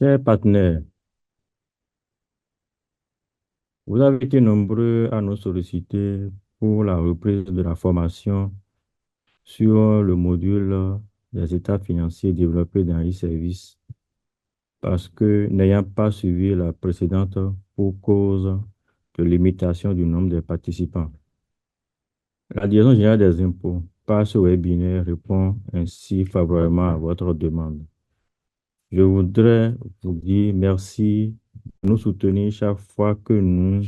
Chers partenaires, vous avez été nombreux à nous solliciter pour la reprise de la formation sur le module des états financiers développés dans e-service parce que n'ayant pas suivi la précédente pour cause de limitation du nombre de participants. La Direction générale des impôts, par ce webinaire, répond ainsi favorablement à votre demande. Je voudrais vous dire merci de nous soutenir chaque fois que nous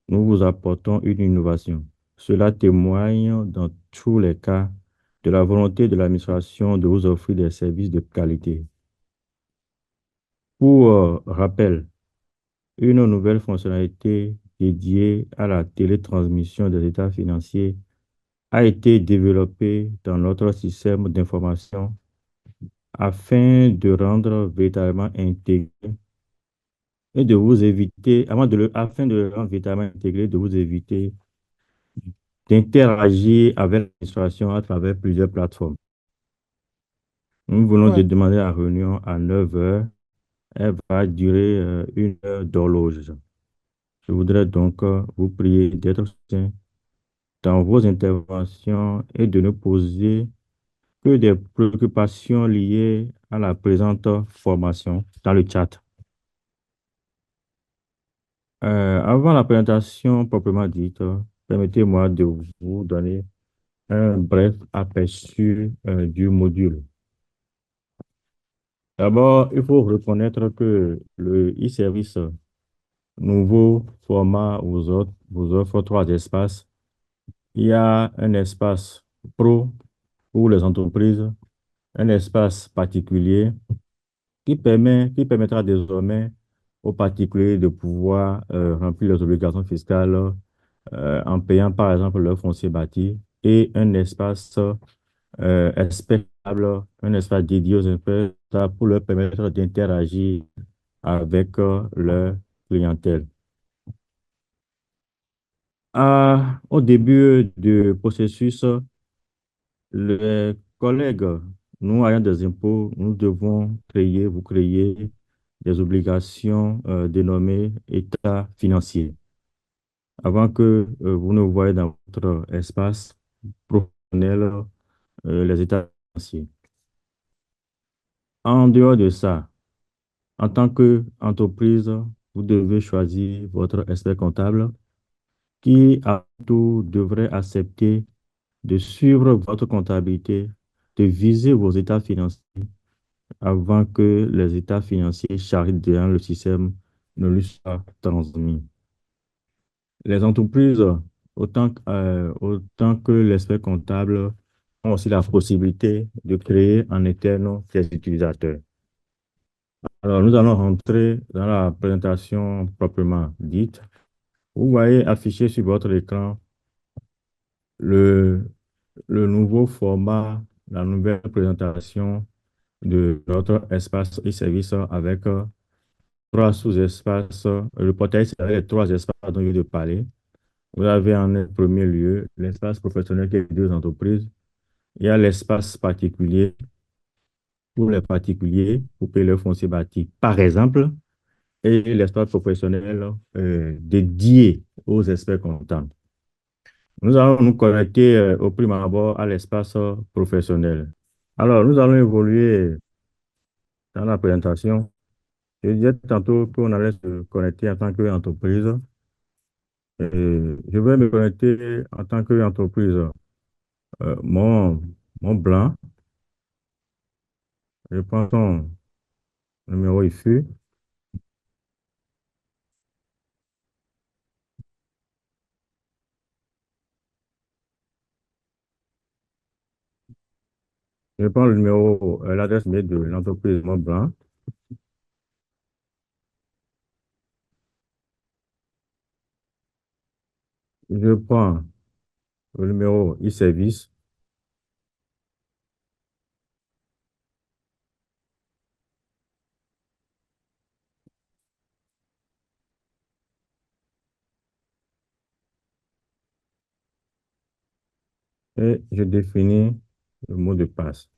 vous apportons une innovation. Cela témoigne dans tous les cas de la volonté de l'administration de vous offrir des services de qualité. Pour rappel, une nouvelle fonctionnalité dédiée à la télétransmission des états financiers a été développée dans notre système d'information afin de rendre véritablement intégré et de vous éviter, afin de le rendre véritablement intégré, de vous éviter d'interagir avec l'administration à travers plusieurs plateformes. Nous venons de Ouais, demander la réunion à 9 heures. Elle va durer 1 heure d'horloge. Je voudrais donc vous prier d'être soutien dans vos interventions et de ne poser que des préoccupations liées à la présente formation dans le chat. Avant la présentation proprement dite, permettez-moi de vous donner un bref aperçu du module. D'abord, il faut reconnaître que le e-service, nouveau format, vous offre trois espaces. Il y a un espace pro pour les entreprises, un espace particulier qui permettra désormais aux particuliers de pouvoir remplir leurs obligations fiscales en payant par exemple leur foncier bâti, et un espace expectable, un espace dédié aux investisseurs pour leur permettre d'interagir avec leur clientèle. Au début du processus, les collègues, nous, agents des impôts, nous devons vous créer des obligations dénommées états financiers avant que vous ne voyez dans votre espace professionnel les états financiers. En dehors de ça, en tant qu'entreprise, vous devez choisir votre expert comptable qui, à tout, devrait accepter de suivre votre comptabilité, de viser vos états financiers avant que les états financiers chargés dans le système ne lui soient transmis. Les entreprises, autant que l'expert comptable, ont aussi la possibilité de créer en interne des utilisateurs. Alors, nous allons rentrer dans la présentation proprement dite. Vous voyez affiché sur votre écran le, le nouveau format, la nouvelle présentation de notre espace e-service avec trois sous-espaces. Le portail, c'est avec les trois espaces dont je viens de parler. Vous avez en premier lieu l'espace professionnel qui est deux entreprises. Il y a l'espace particulier pour les particuliers pour payer leur foncier bâti, par exemple, et l'espace professionnel dédié aux experts comptables. Nous allons nous connecter au prime abord à l'espace professionnel. Alors, nous allons évoluer dans la présentation. Je disais tantôt qu'on allait se connecter en tant qu'entreprise. Je vais me connecter en tant qu'entreprise. Mon blanc, je prends son numéro IFU. Je prends le numéro, l'adresse mail de l'entreprise Mon Blanc. Je prends le numéro e-service et je définis le mot de passe.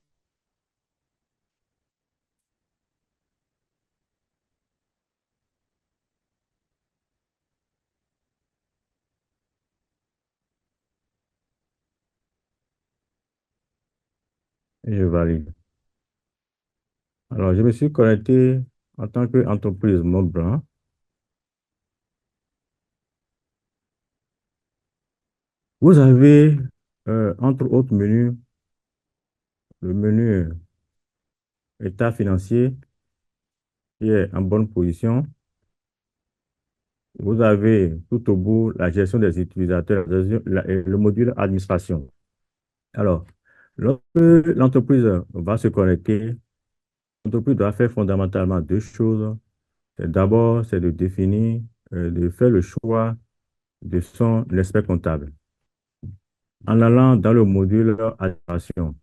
Et je valide. Alors, je me suis connecté en tant qu'entreprise Mont Blanc. Vous avez, entre autres menus, le menu état financier qui est en bonne position. Vous avez tout au bout la gestion des utilisateurs, et le module administration. Alors, lorsque l'entreprise va se connecter, l'entreprise doit faire fondamentalement deux choses. D'abord, c'est de définir, de faire le choix de son expert comptable. En allant dans le module administration,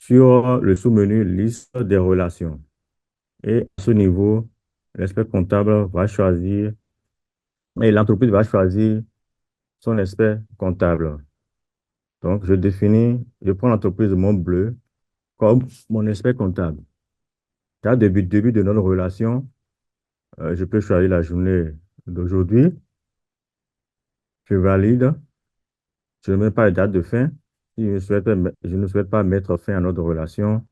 sur le sous-menu liste des relations. Et à ce niveau, l'expert comptable va choisir, et l'entreprise va choisir son expert comptable. Donc, je prends l'entreprise Mont Bleu comme mon expert comptable. Car début de notre relation, je peux choisir la journée d'aujourd'hui, je valide, je ne mets pas de date de fin. Si je ne souhaite pas mettre fin à notre relation,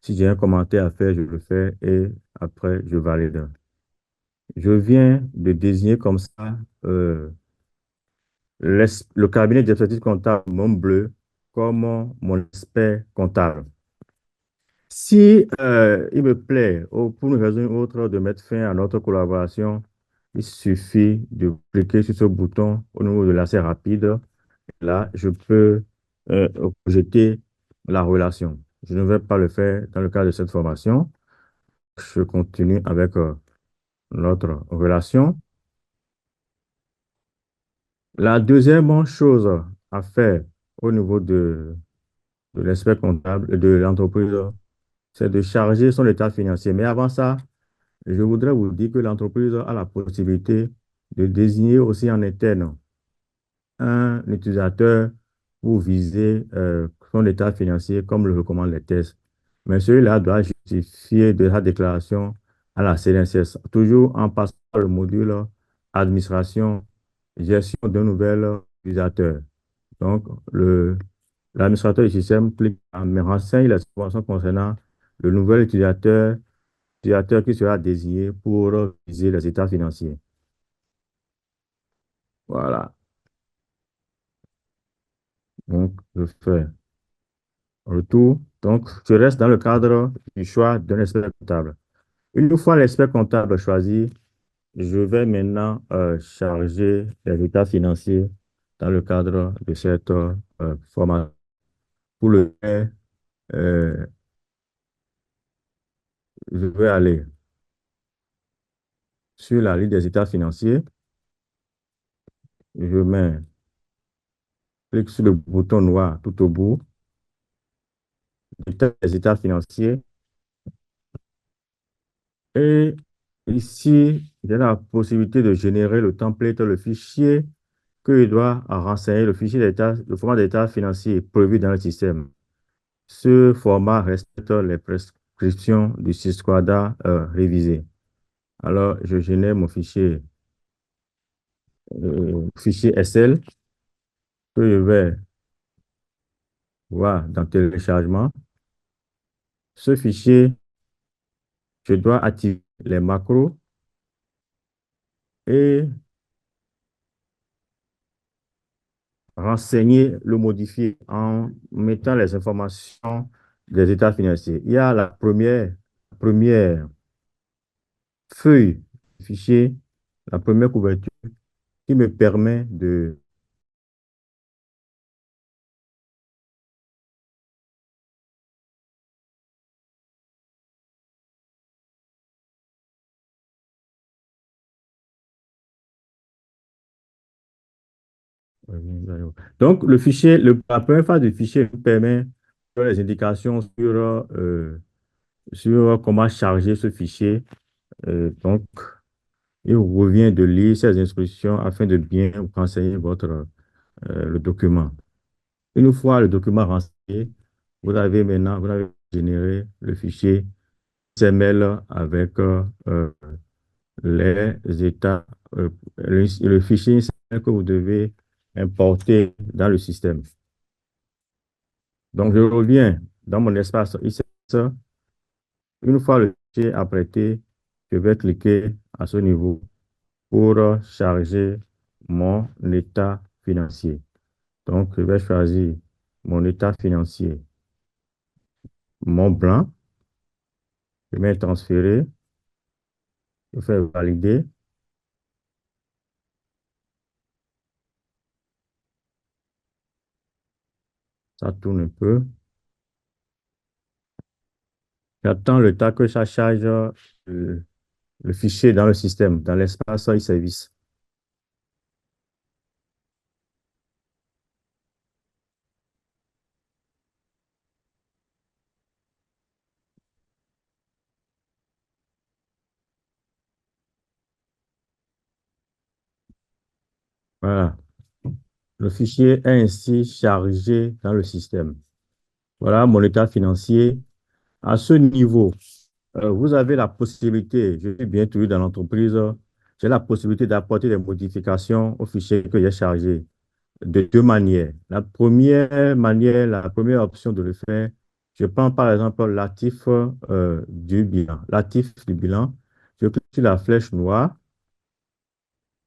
si j'ai un commentaire à faire, je le fais et après, je valide. Je viens de désigner comme ça le cabinet d'expertise comptable Montbleu comme mon expert comptable. Si il me plaît, ou pour une raison ou autre, de mettre fin à notre collaboration, il suffit de cliquer sur ce bouton au niveau de l'accès rapide. Là, je peux projeter la relation. Je ne vais pas le faire dans le cadre de cette formation. Je continue avec notre relation. La deuxième chose à faire au niveau de l'expert comptable et de l'entreprise, c'est de charger son état financier. Mais avant ça, je voudrais vous dire que l'entreprise a la possibilité de désigner aussi en interne un utilisateur pour viser son état financier comme le recommandent les tests. Mais celui-là doit justifier de sa déclaration à la CNSS, toujours en passant par le module administration, gestion d'un nouvel utilisateur. Donc, l'administrateur du système clique, me renseigne les informations concernant le nouvel utilisateur qui sera désigné pour viser les états financiers. Voilà. Donc, je fais retour. Donc, je reste dans le cadre du choix d'un expert comptable. Une fois l'expert comptable choisi, je vais maintenant charger les états financiers dans le cadre de cette formation. Pour le faire, euh, je vais aller sur la liste des états financiers. Je clique sur le bouton noir tout au bout, des états financiers. Et ici, j'ai la possibilité de générer le template, le fichier que je dois renseigner, le fichier d'état, le format d'état financier prévu dans le système. Ce format respecte les prescriptions du Sysquada révisé. Alors, je génère mon fichier SL que je vais voir dans téléchargement. Ce fichier, je dois activer les macros et renseigner, le modifier en mettant les informations des états financiers. Il y a la première feuille fichier, la première couverture qui me permet de Donc, la première phase du fichier nous permet de faire les indications sur comment charger ce fichier. Donc, il revient de lire ces instructions afin de bien renseigner le document. Une fois le document renseigné, vous avez généré le fichier XML avec les états, le fichier XML que vous devez importer dans le système. Donc, je reviens dans mon espace e-service, une fois le fichier apprêté, je vais cliquer à ce niveau pour charger mon état financier. Donc, je vais choisir mon état financier, mon blanc, je vais transférer, je fais valider, ça tourne un peu. J'attends le temps que ça charge le fichier dans le système, dans l'espace e-service. Voilà. Le fichier est ainsi chargé dans le système. Voilà mon état financier. À ce niveau, vous avez la possibilité, je suis bien toujours dans l'entreprise, j'ai la possibilité d'apporter des modifications au fichier que j'ai chargé de deux manières. La première manière, la première option de le faire, je prends par exemple l'actif du bilan. L'actif du bilan, je clique sur la flèche noire,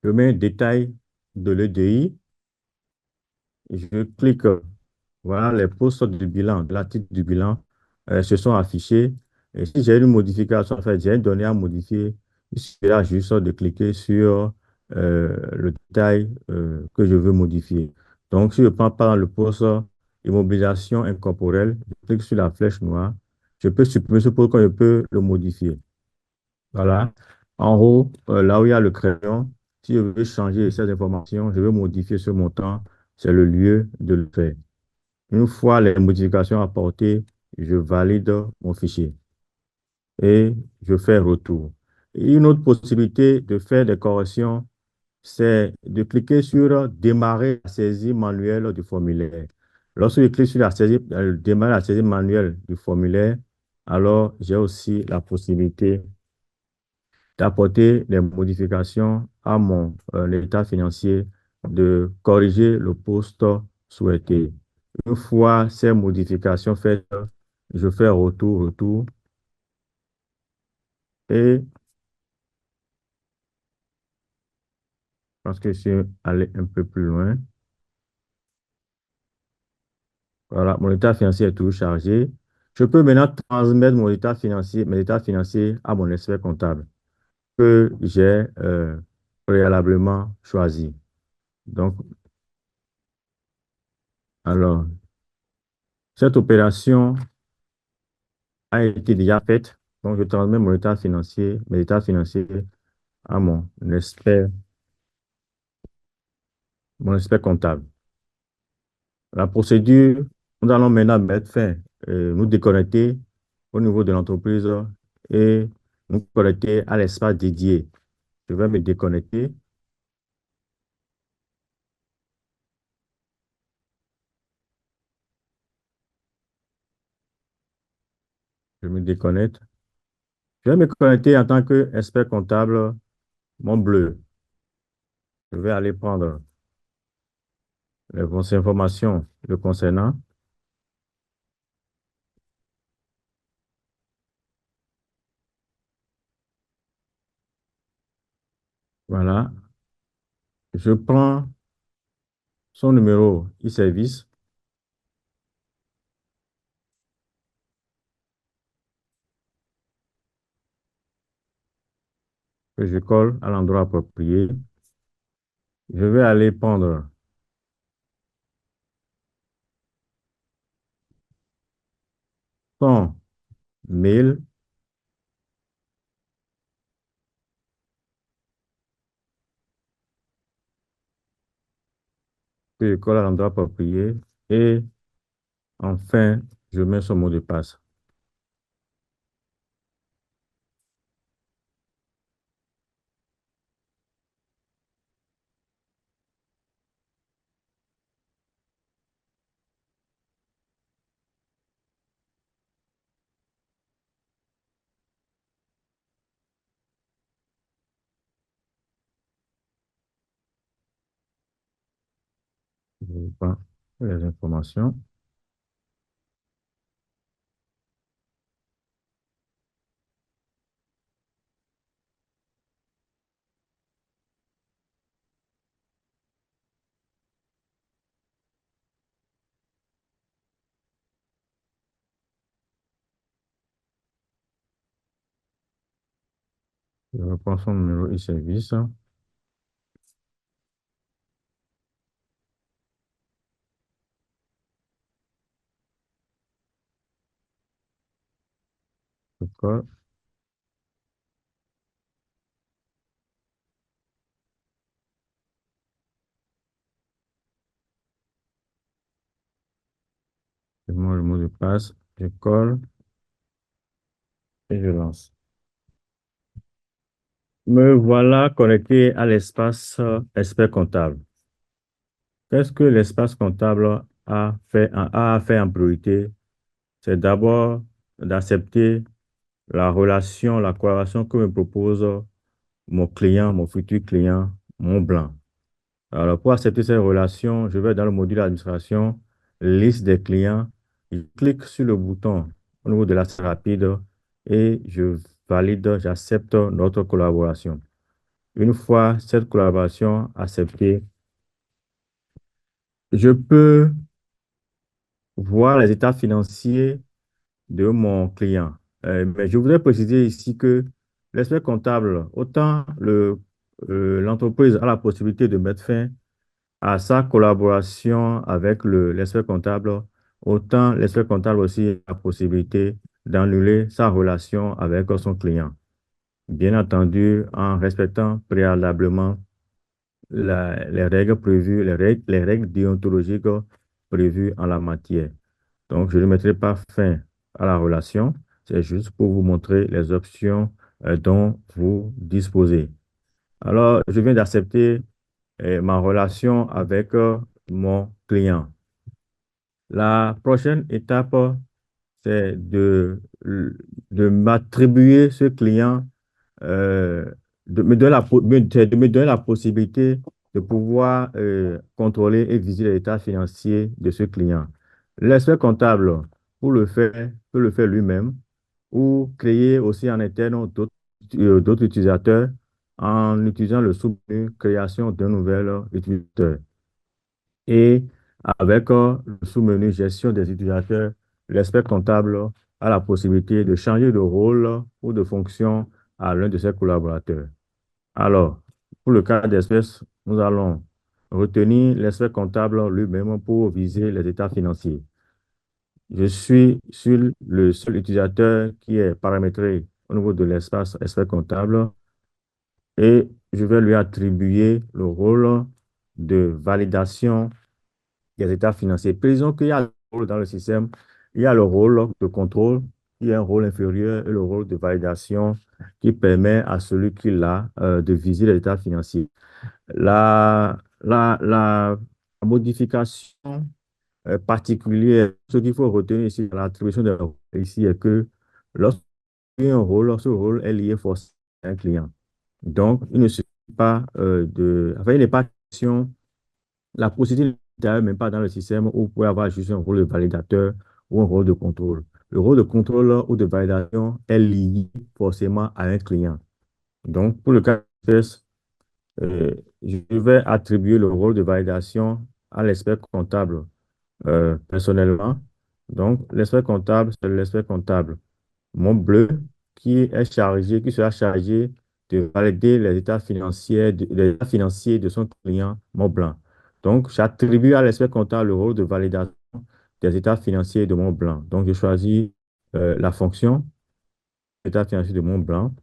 je mets un détail de l'EDI, je clique, voilà, les postes du bilan, de l'actif du bilan se sont affichés. Et si j'ai une modification, en fait, j'ai une donnée à modifier, il suffira juste de cliquer sur le détail que je veux modifier. Donc, si je prends par le poste immobilisation incorporelle, je clique sur la flèche noire, je peux supprimer ce poste quand je peux le modifier. Voilà. En haut, là où il y a le crayon, si je veux changer ces informations, je veux modifier ce montant, c'est le lieu de le faire. Une fois les modifications apportées, je valide mon fichier et je fais retour. Et une autre possibilité de faire des corrections, c'est de cliquer sur démarrer la saisie manuelle du formulaire. Lorsque je clique sur la saisie, démarrer la saisie manuelle du formulaire, alors j'ai aussi la possibilité d'apporter des modifications à mon état financier, de corriger le poste souhaité. Une fois ces modifications faites, je fais retour et parce que je suis allé un peu plus loin. Voilà, mon état financier est toujours chargé. Je peux maintenant transmettre mon état financier, mes états financiers à mon expert comptable que j'ai préalablement choisi. Donc, alors, cette opération a été déjà faite. Donc, je transmets mon état financier, mes états financiers à mon expert comptable. La procédure, nous allons maintenant mettre fin, nous déconnecter au niveau de l'entreprise et nous connecter à l'espace dédié. Je vais me déconnecter. Je me déconnecte. Je vais me connecter en tant qu'expert comptable, mon bleu. Je vais aller prendre les informations le concernant. Voilà. Je prends son numéro e-service que je colle à l'endroit approprié. Je vais aller prendre son mail que je colle à l'endroit approprié et enfin, je mets son mot de passe. Je prends les informations. Je reprends son numéro e-service. Je colle. Je mets le mot de passe. Je colle et je lance. Me voilà connecté à l'espace expert comptable. Qu'est-ce que l'espace comptable a fait en priorité? C'est d'abord d'accepter la relation, la collaboration que me propose mon client, mon futur client, mon blanc. Alors, pour accepter cette relation, je vais dans le module administration, liste des clients, je clique sur le bouton au niveau de l'accès rapide et je valide, j'accepte notre collaboration. Une fois cette collaboration acceptée, je peux voir les états financiers de mon client. Mais je voudrais préciser ici que l'aspect comptable, autant l'entreprise a la possibilité de mettre fin à sa collaboration avec l'expert comptable, autant l'expert comptable aussi a la possibilité d'annuler sa relation avec son client. Bien entendu, en respectant préalablement les règles prévues, les règles déontologiques prévues en la matière. Donc, je ne mettrai pas fin à la relation. C'est juste pour vous montrer les options dont vous disposez. Alors, je viens d'accepter ma relation avec mon client. La prochaine étape, c'est de m'attribuer ce client, euh, de me donner la possibilité de pouvoir contrôler et viser l'état financier de ce client. L'expert comptable, pour le faire, peut le faire lui-même ou créer aussi en interne d'autres utilisateurs en utilisant le sous-menu création d'un nouvel utilisateur. Et avec le sous-menu gestion des utilisateurs, l'expert comptable a la possibilité de changer de rôle ou de fonction à l'un de ses collaborateurs. Alors, pour le cas d'espèce, nous allons retenir l'expert comptable lui-même pour viser les états financiers. Je suis sur le seul utilisateur qui est paramétré au niveau de l'espace expert comptable et je vais lui attribuer le rôle de validation des états financiers. Précisons qu'il y a le rôle dans le système, il y a le rôle de contrôle, il y a un rôle inférieur et le rôle de validation qui permet à celui qui l'a de viser les états financiers. La modification particulière, ce qu'il faut retenir ici dans l'attribution de rôle ici est que lorsqu'il y a un rôle, ce rôle est lié forcément à un client. Donc, il ne suffit pas enfin, il n'est pas question la procédure n'est même pas dans le système où vous pouvez avoir juste un rôle de validateur ou un rôle de contrôle. Le rôle de contrôle ou de validation est lié forcément à un client. Donc, pour le cas d'espèce, je vais attribuer le rôle de validation à l'expert comptable personnellement. Donc, l'expert comptable, c'est l'expert comptable. Mon bleu qui sera chargé de valider les états financiers de son client, mon blanc. Donc, j'attribue à l'expert comptable le rôle de validation des états financiers de mon blanc. Donc, je choisis la fonction état financier de mon blanc.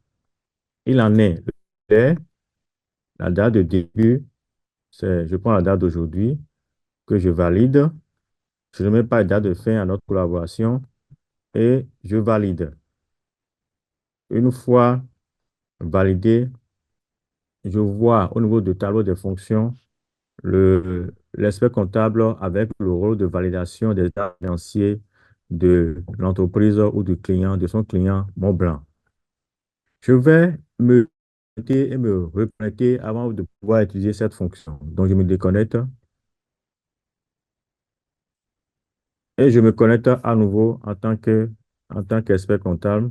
Il en est la date de début, je prends la date d'aujourd'hui que je valide. Je ne mets pas de date de fin à notre collaboration et je valide. Une fois validé, je vois au niveau du tableau des fonctions l'expert comptable avec le rôle de validation des états financiers de l'entreprise ou du client, de son client Montblanc. Je vais me connecter et me reconnecter avant de pouvoir utiliser cette fonction. Donc, je me déconnecte et je me connecte à nouveau en tant qu'expert comptable.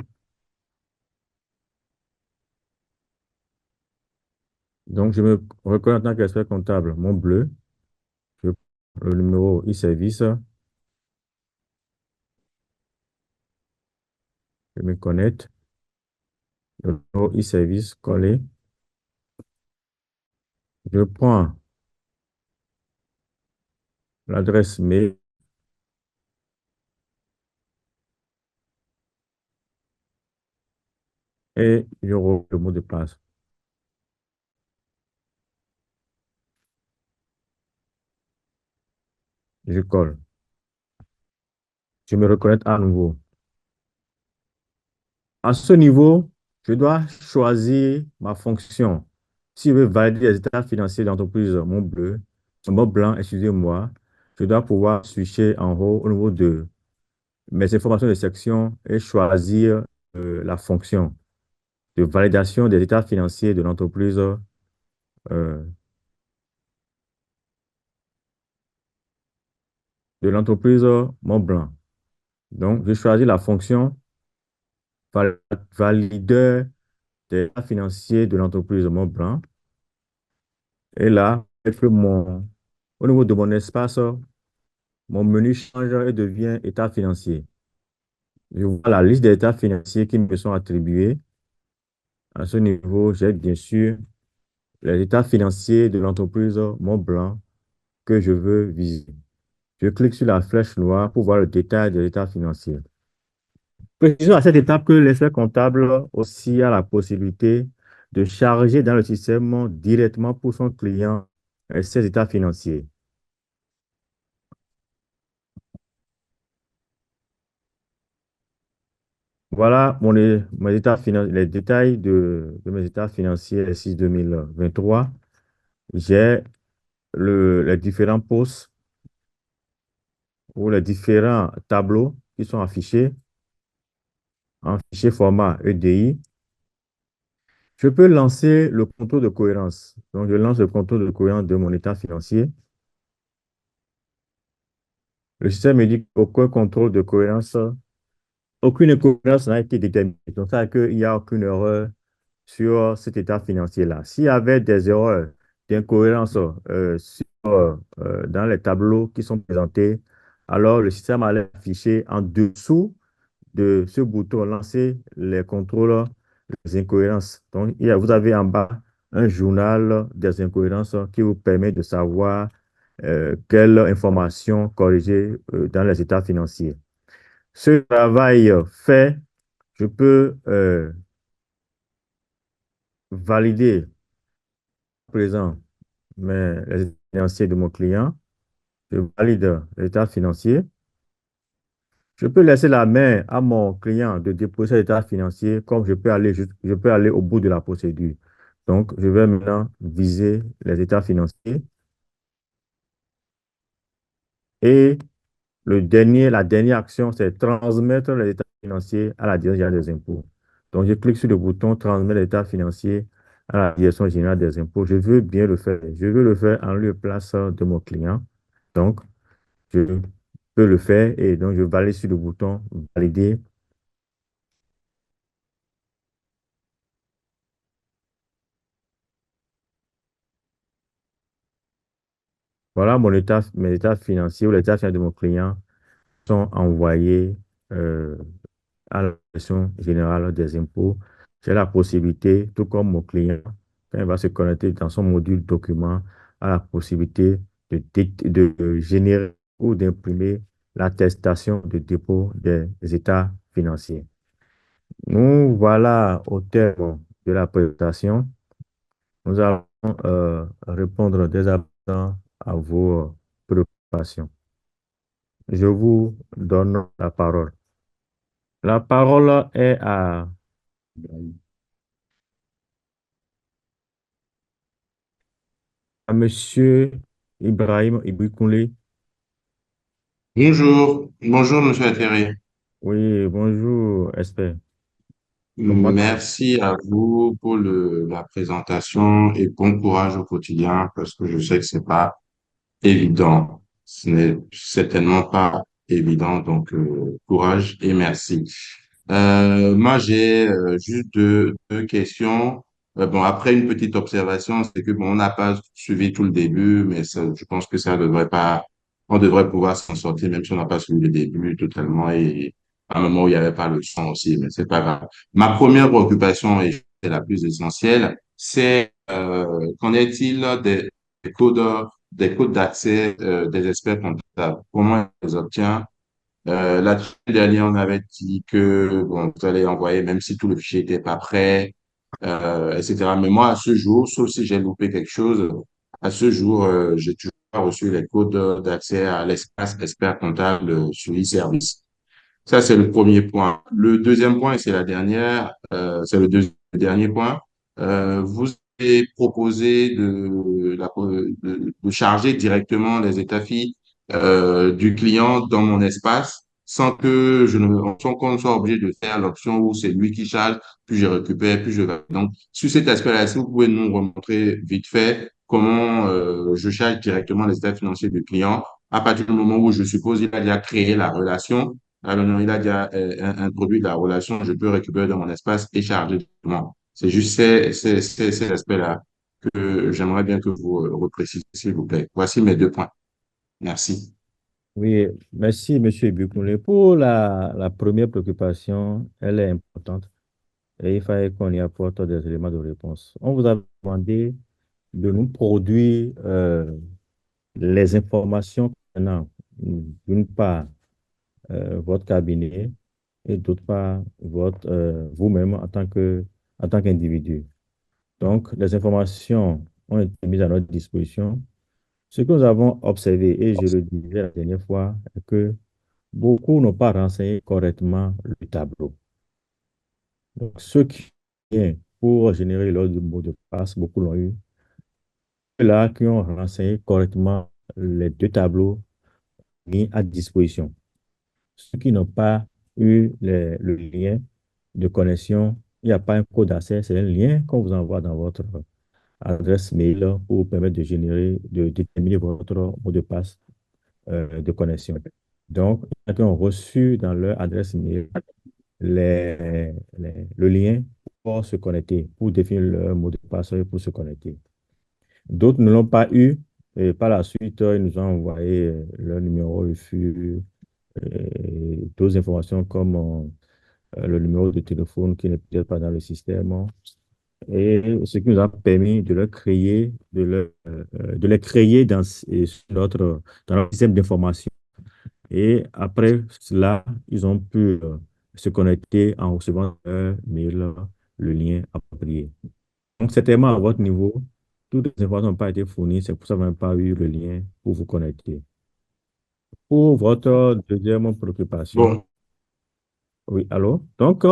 Donc, je me reconnais en tant qu'expert comptable, mon bleu, je, le numéro e-service, je me connecte. le numéro e-service collé. Je prends l'adresse mail et je rentre le mot de passe. Je colle. Je me reconnecte à nouveau. À ce niveau, je dois choisir ma fonction. Si je veux valider les états financiers de l'entreprise mon blanc, excusez-moi, je dois pouvoir switcher en haut au niveau de mes informations de section et choisir la fonction de validation des états financiers de l'entreprise Montblanc. Donc, je choisis la fonction valideur des états financiers de l'entreprise Montblanc. Et là, au niveau de mon espace, mon menu change et devient état financier. Je vois la liste des états financiers qui me sont attribués. À ce niveau, j'ai bien sûr les états financiers de l'entreprise Montblanc que je veux viser. Je clique sur la flèche noire pour voir le détail des états financiers. Précisons à cette étape que l'expert comptable aussi a la possibilité de charger dans le système directement pour son client ses états financiers. Voilà mes les détails de mes états financiers 6 2023. J'ai les différents postes ou les différents tableaux qui sont affichés en fichier format EDI. Je peux lancer le contrôle de cohérence. Donc, je lance le contrôle de cohérence de mon état financier. Le système me dit qu'aucun contrôle de cohérence, aucune incohérence n'a été déterminée. Donc, ça veut dire qu'il n'y a aucune erreur sur cet état financier-là. S'il y avait des erreurs d'incohérence dans les tableaux qui sont présentés, alors le système allait afficher en dessous de ce bouton lancer les contrôles des incohérences. Donc, vous avez en bas un journal des incohérences qui vous permet de savoir quelles informations corriger dans les états financiers. Ce travail fait, je peux valider à présent les états financiers de mon client. Je valide l'état financier. Je peux laisser la main à mon client de déposer l'état financier comme je peux aller au bout de la procédure. Donc, je vais maintenant viser les états financiers et la dernière action, c'est transmettre les états financiers à la direction générale des impôts. Donc, je clique sur le bouton transmettre les états financiers à la direction générale des impôts. Je veux bien le faire. Je veux le faire en lieu et place de mon client. Donc, je peux le faire et donc je valide sur le bouton valider. Voilà mes états financiers ou les états financiers de mon client sont envoyés euh, à la direction générale des impôts. J'ai la possibilité, tout comme mon client, quand il va se connecter dans son module document, a la possibilité de générer ou d'imprimer l'attestation de dépôt des états financiers. Nous voilà au terme de la présentation. Nous allons répondre dès à présent à vos préoccupations. Je vous donne la parole. La parole est à Monsieur Ibrahim Ibikounle. Bonjour, bonjour Monsieur Atterré. Oui, bonjour, Esther. Comment Merci à vous pour la présentation et bon courage au quotidien parce que je sais que c'est pas évident. Ce n'est certainement pas évident, donc courage et merci. Moi, j'ai juste deux questions. Bon, après une petite observation, c'est que bon, on n'a pas suivi tout le début, mais je pense que ça devrait pas, on devrait pouvoir s'en sortir même si on n'a pas suivi le début totalement À un moment où il n'y avait pas le son aussi, mais c'est pas grave. Ma première préoccupation, et c'est la plus essentielle, c'est qu'en est-il des codes d'accès des experts comptables? Comment on les obtient? La semaine dernière, on avait dit que bon, vous allez envoyer, même si tout le fichier n'était pas prêt, etc. Mais moi, à ce jour, sauf si j'ai loupé quelque chose, à ce jour, j'ai toujours pas reçu les codes d'accès à l'espace expert comptable sur e-service. Ça, c'est le premier point. Le deuxième point, et c'est la dernière, c'est le dernier point. Vous avez proposé de charger directement les états-filles du client dans mon espace sans que sans qu'on soit obligé de faire l'option où c'est lui qui charge, puis je récupère, puis je vais. Donc, sur cet aspect-là, si vous pouvez nous remontrer vite fait comment je charge directement les états financiers du client à partir du moment où je suppose il a déjà créé la relation. Alors, non, il a déjà introduit la relation, je peux récupérer dans mon espace et charger directement. C'est juste ces aspects-là que j'aimerais bien que vous reprécisiez, s'il vous plaît. Voici mes deux points. Merci. Oui, merci, Monsieur Bukounle. Pour la première préoccupation, elle est importante et il fallait qu'on y apporte des éléments de réponse. On vous a demandé de nous produire les informations concernant, d'une part, votre cabinet et d'autre part, vous-même en tant qu'individu. Donc, les informations ont été mises à notre disposition. Ce que nous avons observé, et je le disais la dernière fois, est que beaucoup n'ont pas renseigné correctement le tableau. Donc, ceux qui viennent pour générer leur mot de passe, beaucoup l'ont eu. Ceux-là qui ont renseigné correctement les deux tableaux mis à disposition. Ceux qui n'ont pas eu le lien de connexion, il n'y a pas un code d'accès, c'est un lien qu'on vous envoie dans votre adresse mail pour vous permettre de générer, de déterminer votre mot de passe de connexion. Donc, ils ont reçu dans leur adresse mail le lien pour se connecter, pour définir leur mot de passe et pour se connecter. D'autres ne l'ont pas eu et par la suite, ils nous ont envoyé leur numéro refus, d'autres informations comme le numéro de téléphone qui n'est peut-être pas dans le système. Et ce qui nous a permis de leur créer, de les créer dans notre système d'information. Et après cela, ils ont pu se connecter en recevant leur mail, le lien approprié. Donc, certainement à votre niveau, toutes les informations n'ont pas été fournies, c'est pour ça que vous n'avez pas eu le lien pour vous connecter. Pour votre deuxième préoccupation, Bon, oui, allô? Donc,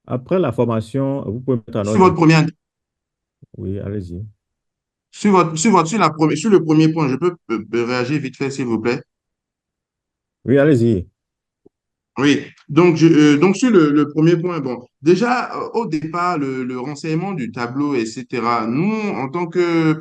après la formation, vous pouvez mettre en sur ordre. votre première, Oui, allez-y. sur le premier point, je peux réagir vite fait, s'il vous plaît? Oui, allez-y. Oui, donc sur le premier point, bon, déjà au départ, le renseignement du tableau, etc., nous, en tant que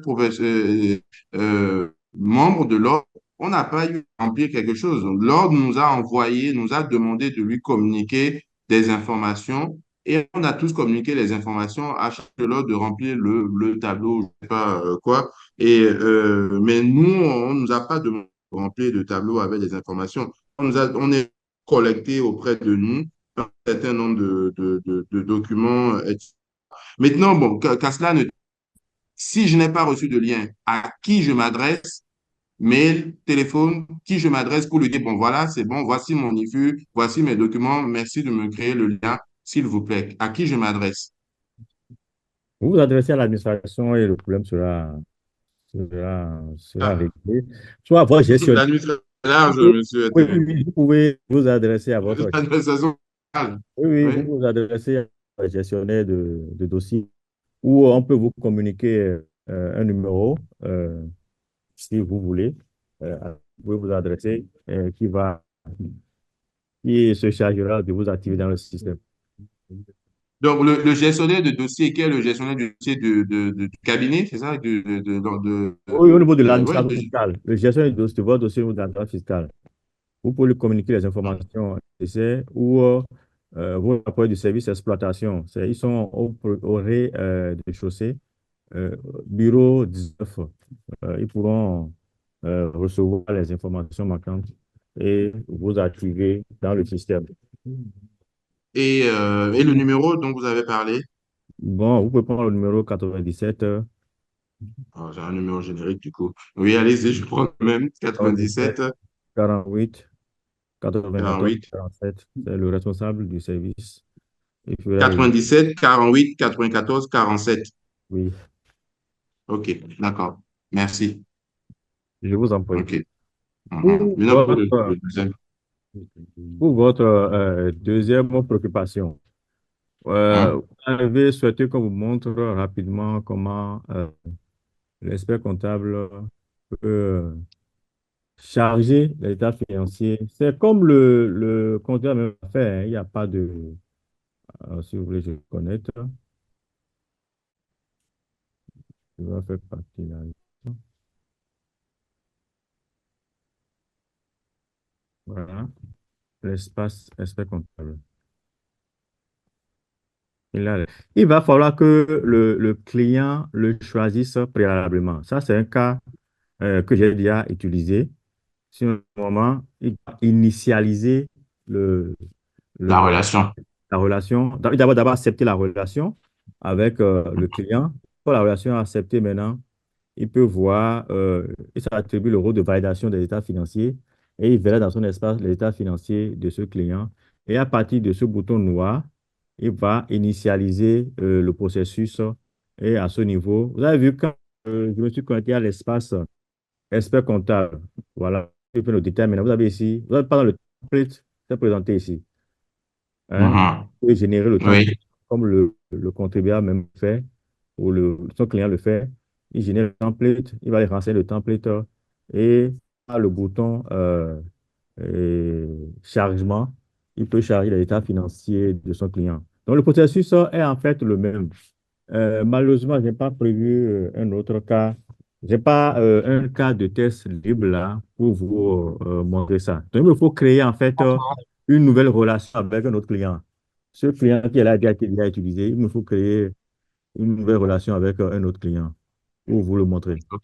membre de l'ordre, on n'a pas eu à remplir quelque chose. L'ordre nous a envoyé, nous a demandé de lui communiquer des informations et on a tous communiqué les informations à chaque de l'ordre de remplir le tableau, je sais pas quoi. Mais nous, on nous a pas demandé de remplir de tableau avec les informations. On est collecté auprès de nous un certain nombre de documents, etc. Maintenant, bon, qu'à cela ne... Si je n'ai pas reçu de lien, à qui je m'adresse, mail, téléphone, qui je m'adresse pour lui dire, bon, voilà, c'est bon, voici mon IFU, voici mes documents, merci de me créer le lien, s'il vous plaît. À qui je m'adresse? Vous vous adressez à l'administration et le problème sera Ah, réglé. Soit votre gestionnaire. l'administration, large, Oui, monsieur oui, Etemé. oui, vous pouvez vous adresser à votre. L'administration, large. Oui, oui, vous Oui. vous adressez à un gestionnaire de dossier ou on peut vous communiquer un numéro si vous voulez. Vous pouvez vous adresser qui se chargera de vous activer dans le système. Donc, le gestionnaire de dossier, qui est le gestionnaire du dossier du cabinet, c'est ça? Oui, au niveau de Ouais, l'administration fiscale, le gestionnaire de votre dossier au niveau de l'administration fiscale, vous pouvez lui communiquer les informations nécessaires ou vous rapportez du service d'exploitation. Ils sont au rez-de-chaussée, bureau 19. Ils pourront recevoir les informations manquantes et vous activer dans le système. Et le numéro dont vous avez parlé? Bon, vous pouvez prendre le numéro 97 Oh, j'ai un numéro générique du coup. Oui, allez-y, je prends le même. 97 97 48 94 48 47. C'est le responsable du service. Il fera le... 97 48 94 47. Oui, OK, d'accord. Merci. je vous en prie. OK. Mhm. Pour Maintenant, pour le votre, deuxième. pour votre deuxième préoccupation, Hein? vous avez souhaité qu'on vous montre rapidement comment l'expert comptable peut charger l'état financier. C'est comme le comptable même fait, hein. Il n'y a pas de... si vous voulez, je connaître. Je vais faire partie là. Voilà, l'espace expert comptable. Il a- il va falloir que le client le choisisse préalablement. Ça, c'est un cas que j'ai déjà utilisé. Sur un moment, il va initialiser le, La le, relation. la relation. Il doit d'abord accepter la relation avec le client. Pour la relation acceptée maintenant, il peut voir et s'attribue le rôle de validation des états financiers et il verra dans son espace les états financiers de ce client. Et à partir de ce bouton noir, il va initialiser le processus et à ce niveau, vous avez vu quand je me suis connecté à l'espace expert comptable, voilà, je peux le déterminer. Vous avez ici, vous avez pas dans le template, c'est présenté ici. Hein, Mhm. vous pouvez générer le Oui, template comme le contribuable même fait ou son client le fait. Il génère le template, il va aller renseigner le template et à le bouton chargement, il peut charger l'état financier de son client. Donc le processus est en fait le même. Malheureusement, je n'ai pas prévu un autre cas. Je n'ai pas un cas de test libre là pour vous montrer ça. Donc, il me faut créer en fait une nouvelle relation avec un autre client. Ce client qui est là qui a été déjà utilisé, il me faut créer une nouvelle relation avec un autre client pour vous le montrer. ok,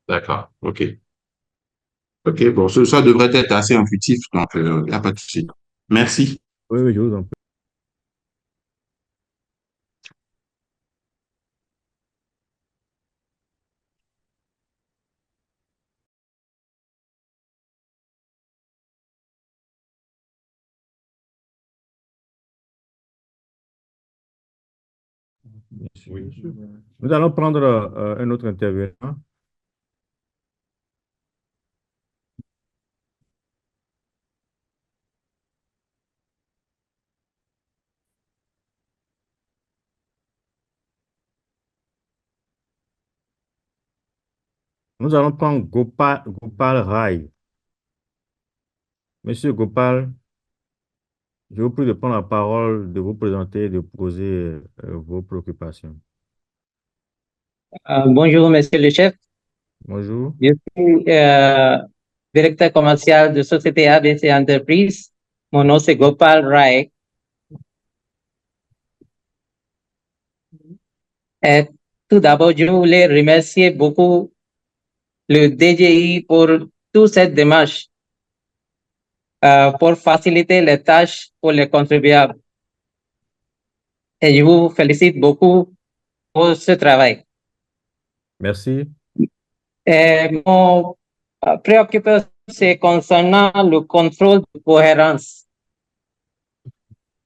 d'accord. OK. OK, bon, ça devrait être assez intuitif, donc il n'y a pas de souci. Merci. Oui, oui, je vous en prie. Oui. Nous allons prendre un autre intervenant. Nous allons prendre Gopal Rai. Monsieur Gopal, je vous prie de prendre la parole, de vous présenter, de poser vos préoccupations. Bonjour, monsieur le chef. Bonjour. Je suis directeur commercial de Société ABC Entreprise. Mon nom, c'est Gopal Rai. Et tout d'abord, je voulais remercier beaucoup le DGI pour toute cette démarche, pour faciliter les tâches pour les contribuables. Et je vous félicite beaucoup pour ce travail. Merci. Et mon préoccupation, c'est concernant le contrôle de cohérence.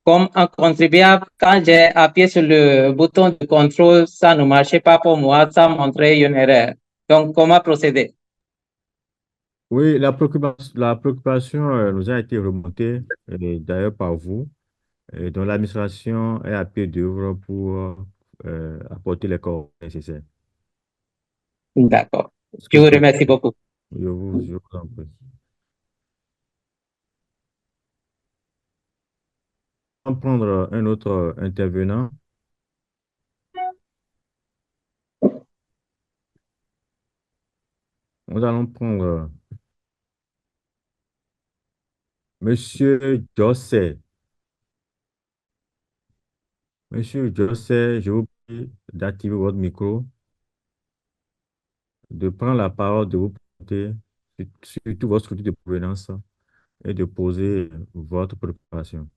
Comme un contribuable, quand j'ai appuyé sur le bouton de contrôle, ça ne marchait pas pour moi, ça montrait une erreur. Donc, comment procéder? Oui, la préoccupation nous a été remontée d'ailleurs par vous. Et dont l'administration est à pied d'œuvre pour apporter les corps nécessaires. D'accord. Est-ce Je que vous je peux remercie beaucoup. je vous en prie. On va prendre un autre intervenant. Nous allons prendre Monsieur Josset. Monsieur Josset, je vous prie d'activer votre micro, de prendre la parole, de vous présenter. surtout votre structure de provenance et de poser votre préoccupation.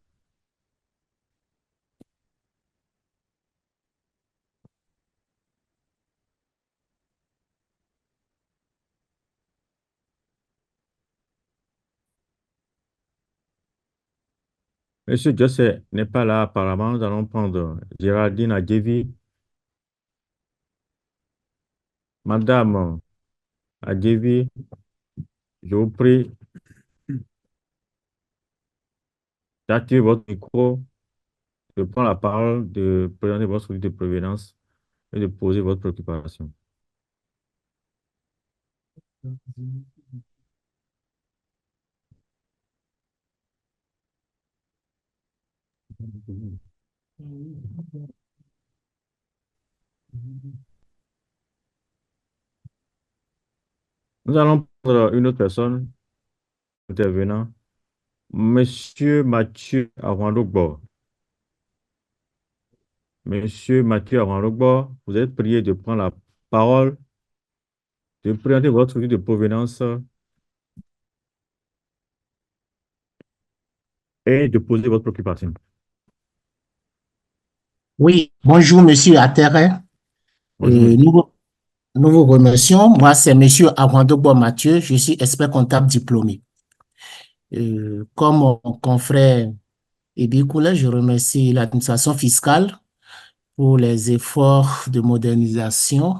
Monsieur José n'est pas là apparemment. Nous allons prendre Géraldine Adjevi. Madame Adjevi, je vous prie d'activer votre micro, de prendre la parole, de présenter votre structure de provenance et de poser votre préoccupation. Nous allons prendre une autre personne intervenant, Monsieur Mathieu Arwandogbo. Monsieur Mathieu Arwandogbo, vous êtes prié de prendre la parole, de présenter votre structure de provenance et de poser votre préoccupation. Oui, bonjour Monsieur Atterre. Bonjour, monsieur. Nous vous remercions. Moi, c'est Monsieur Armando Mathieu. Je suis expert comptable diplômé. Comme mon confrère Ebikoula, je remercie l'administration fiscale pour les efforts de modernisation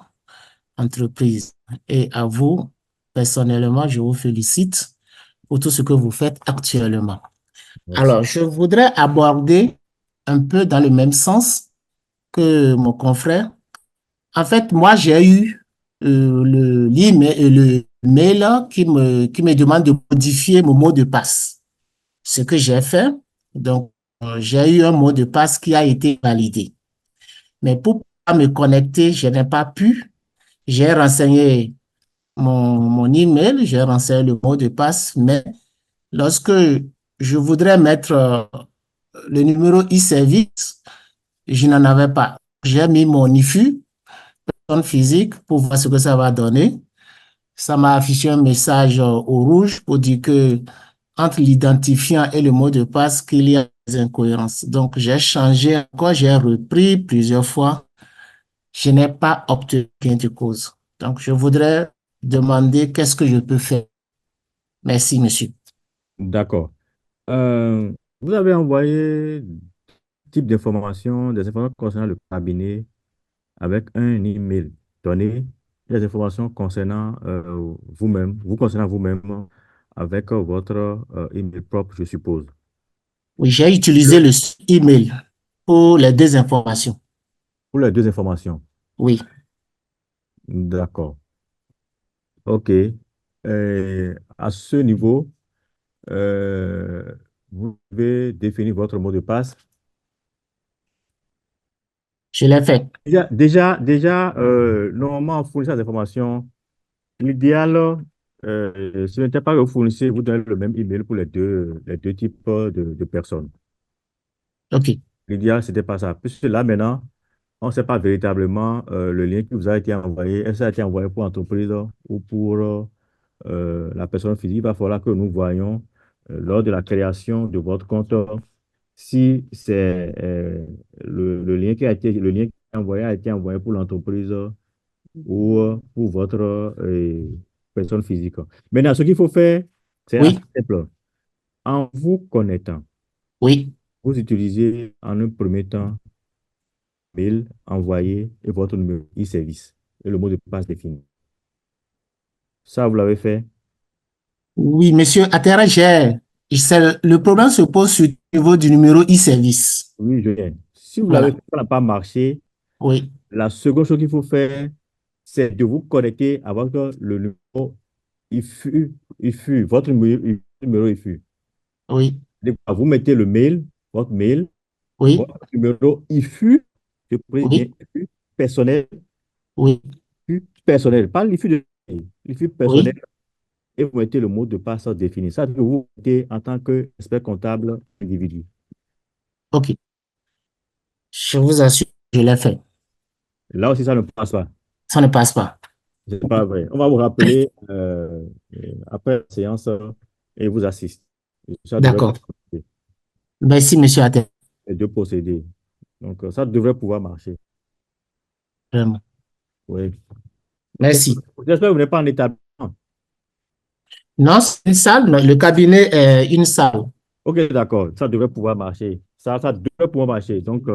entreprise. Et à vous, personnellement, je vous félicite pour tout ce que vous faites actuellement. Merci. Alors, je voudrais aborder un peu dans le même sens que mon confrère. En fait, moi, j'ai eu le mail qui me demande de modifier mon mot de passe. Ce que j'ai fait, donc, j'ai eu un mot de passe qui a été validé. Mais pour pas me connecter, je n'ai pas pu. J'ai renseigné mon email, j'ai renseigné le mot de passe, mais lorsque je voudrais mettre le numéro e-service, je n'en avais pas. J'ai mis mon IFU, physique, pour voir ce que ça va donner. Ça m'a affiché un message au rouge pour dire que entre l'identifiant et le mot de passe, qu'il y a des incohérences. Donc, j'ai changé encore, j'ai repris plusieurs fois. Je n'ai pas obtenu gain de cause. Donc, je voudrais demander qu'est-ce que je peux faire. Merci, monsieur. D'accord. Euh, Vous avez envoyé type d'informations, des informations concernant le cabinet avec un email donné, et des informations concernant vous-même, vous concernant vous-même avec votre email propre, je suppose. Oui, j'ai utilisé le email pour les deux informations. Pour les deux informations. Oui. D'accord. OK. À ce niveau, vous devez définir votre mot de passe. Je l'ai fait. Normalement, en fournissant des informations, l'idéal, ce n'était pas que vous fournissez, vous donnez le même email pour les deux types de personnes. OK. L'idéal, c'était pas ça. Puisque là, maintenant, on ne sait pas véritablement le lien qui vous a été envoyé. Est-ce que ça a été envoyé pour l'entreprise ou pour la personne physique? Il va falloir que nous voyions lors de la création de votre compte si c'est le lien le lien qui est envoyé a été envoyé pour l'entreprise ou pour votre personne physique. Maintenant, ce qu'il faut faire, c'est assez Oui. simple. En vous connectant, Oui. vous utilisez en un premier temps mail envoyé et votre numéro e-service et le mot de passe défini. Ça, vous l'avez fait? Oui, monsieur Attera, le problème se pose sur le niveau du numéro e-service. Oui, je viens. Si vous l'avez Voilà. fait, ça n'a pas marché, Oui. la seconde chose qu'il faut faire, c'est de vous connecter avec le numéro votre numéro IFU. Oui. Vous mettez le mail, votre mail, Oui. votre numéro IFU, je prie bien Oui. IFU personnel, Oui. IFU personnel, pas l'IFU de IFU personnel, Oui. et vous mettez le mot de passe défini. Ça, vous mettez en tant qu'expert comptable individu. OK. Je vous assure, je l'ai fait. Là aussi, ça ne passe pas. Ça ne passe pas. C'est pas vrai. On va vous rappeler après la séance et vous assister. Ça devrait D'accord. fonctionner. Merci, monsieur Atel. Les deux procédés. Donc, ça devrait pouvoir marcher. Vraiment. Oui. Merci. J'espère que vous n'êtes pas en établissement. Non, c'est une salle, mais le cabinet est une salle. Ok, d'accord. Ça devrait pouvoir marcher. Ça devrait pouvoir marcher. Donc,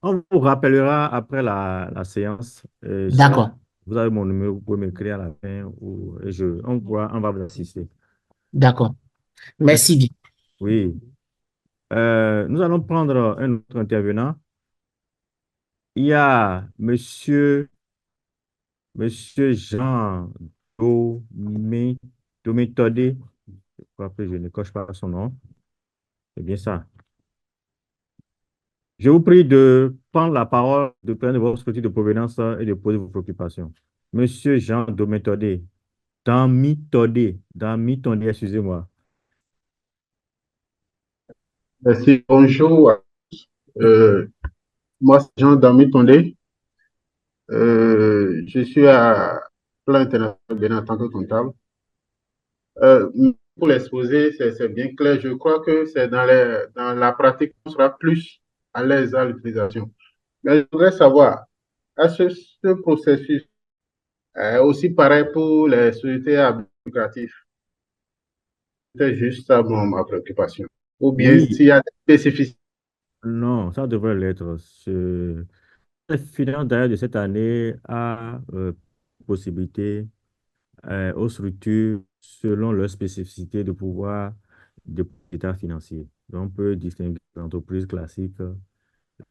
on vous rappellera après la séance. D'accord. Vous avez mon numéro, vous pouvez m'écrire à la fin on va vous assister. D'accord. Merci. Merci bien. Oui. Nous allons prendre un autre intervenant. Il y a Monsieur Jean Domitodé. Je crois que je ne coche pas son nom. C'est bien ça. Je vous prie de prendre la parole, de prendre votre structure de provenance et de poser vos préoccupations. Monsieur Jean Domitodé, Damitodé, excusez-moi. Merci, bonjour. Euh, Moi, c'est Jean Dami Tondé. Je suis à Plan International en tant que comptable. Pour l'exposer, c'est bien clair. Je crois que c'est dans la pratique qu'on sera plus à l'aise à l'utilisation. Mais je voudrais savoir, est-ce que ce processus est aussi pareil pour les sociétés à but lucratif? C'est juste ça ma préoccupation. Ou bien Oui, s'il y a des spécificités. non, ça devrait l'être. La finance d'ailleurs de cette année a possibilité aux structures, selon leurs spécificités, de pouvoir de état financier. Donc, on peut distinguer les entreprises classiques,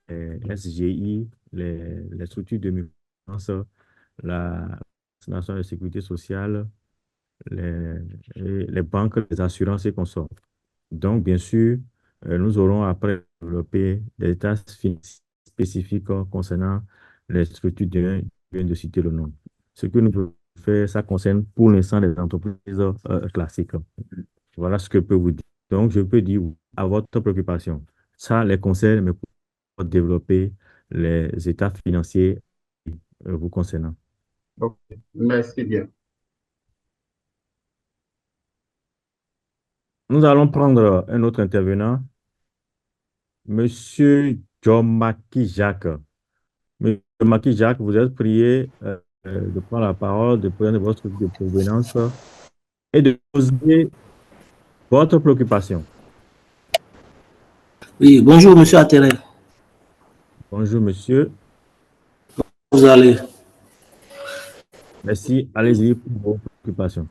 les SGI, les structures de microfinance, la nationale de sécurité sociale, les, les banques, les assurances et consorts. Donc, bien sûr, nous aurons après développé des états financiers spécifiques concernant les structures de, je viens de citer le nom. Ce que nous pouvons faire, ça concerne pour l'instant les entreprises classiques. Voilà ce que je peux vous dire. Donc, je peux dire à votre préoccupation, ça les concerne, mais pour développer les états financiers vous concernant. Ok, merci bien. Nous allons prendre un autre intervenant, Monsieur Jomaki Jacques. Monsieur Jomaki Jacques, vous êtes prié de prendre la parole, de prendre votre de provenance et de poser votre préoccupation. Oui, bonjour, monsieur Atterré. Bonjour, monsieur. Vous allez. Merci. Allez-y pour vos préoccupations.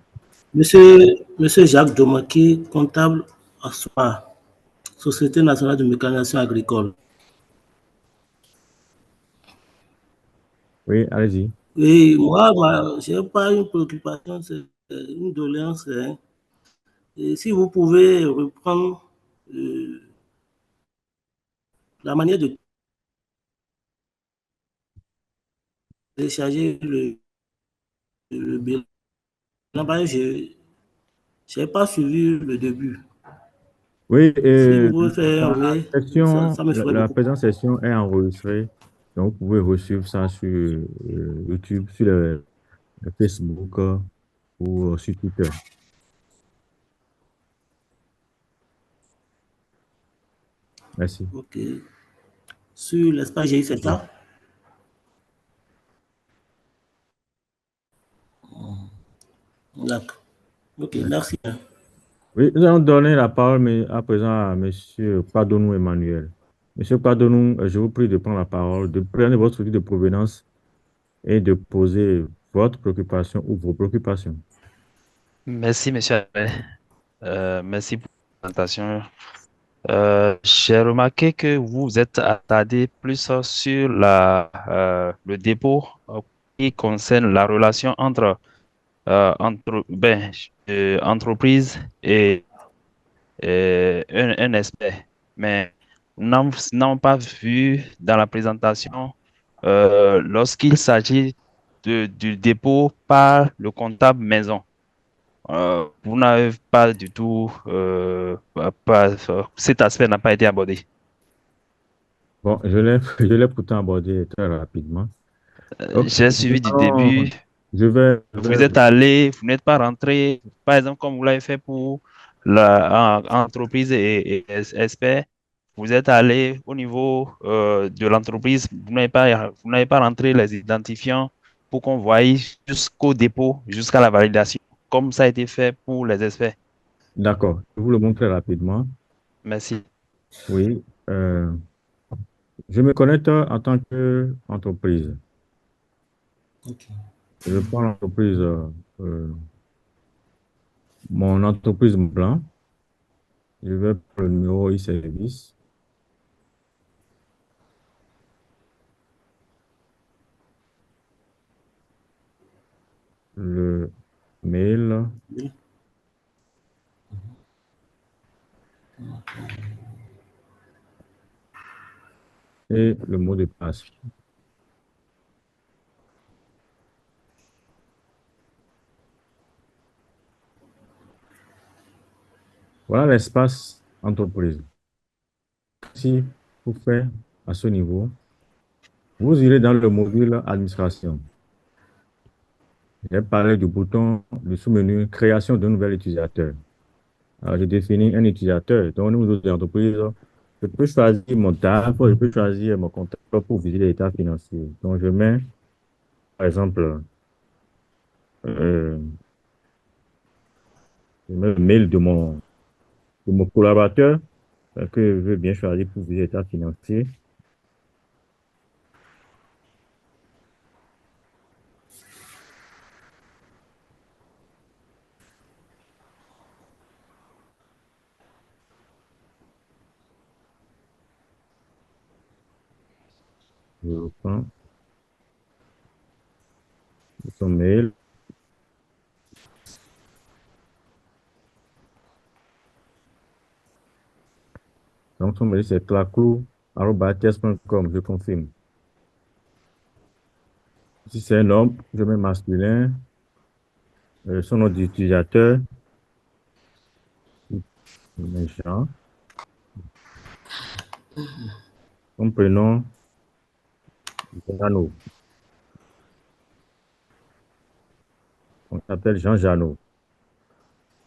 Monsieur Jacques Domaki, comptable à SOA, Société nationale de mécanisation agricole. Oui, allez-y. Oui, moi, je n'ai pas une préoccupation, c'est une doléance. Hein. Et si vous pouvez reprendre la manière de télécharger le bilan, je n'ai pas suivi le début. Oui, Si vous pouvez faire, oui, ça me ferait la beaucoup. présente session est enregistrée. Donc, vous pouvez suivre ça sur YouTube, sur le Facebook ou sur Twitter. Merci. Ok. Sur l'espace GI, c'est ça? D'accord. Ok, merci. Oui, nous allons donner la parole à présent à Monsieur Padonou Emmanuel. Monsieur Padonou, je vous prie de prendre la parole, de prendre votre structure de provenance et de poser votre préoccupation ou vos préoccupations. Merci, monsieur. Merci pour la présentation. J'ai remarqué que vous êtes attardé plus sur le dépôt qui concerne la relation entre entreprise et un expert. Mais nous n'avons pas vu dans la présentation lorsqu'il s'agit du dépôt par le comptable maison. Vous n'avez pas du tout, cet aspect n'a pas été abordé. Bon, je l'ai pourtant abordé très rapidement. Ok, J'ai suivi du début. Vous êtes allé, vous n'êtes pas rentré, par exemple, comme vous l'avez fait pour l'entreprise et expert, vous êtes allé au niveau de l'entreprise, vous n'avez pas rentré les identifiants pour qu'on voie jusqu'au dépôt, jusqu'à la validation, comme ça a été fait pour les experts. D'accord. Je vais vous le montrer rapidement. Merci. Oui. Je me connecte en tant qu'entreprise. Ok. Je prends l'entreprise, mon entreprise blanc. Je vais pour le numéro e-service. Le mail Oui. et le mot de passe. Voilà l'espace entreprise. Si vous faites à ce niveau, vous irez dans le module administration. J'ai parlé du bouton du sous-menu création d'un nouvel utilisateur. Alors, je définis un utilisateur. Donc, au niveau de l'entreprise, je peux choisir mon DAF, je peux choisir mon comptable pour viser l'état financier. Donc, je mets, par exemple, euh, je mets le mail de mon collaborateur que je veux bien choisir pour viser l'état financier. Je reprends son mail. Donc, son mail, c'est claclou@ts.com. Je confirme. Si c'est un homme, je mets masculin, son nom d'utilisateur, je mets Jean, son prénom, Jeannot. On s'appelle Jean Jeannot.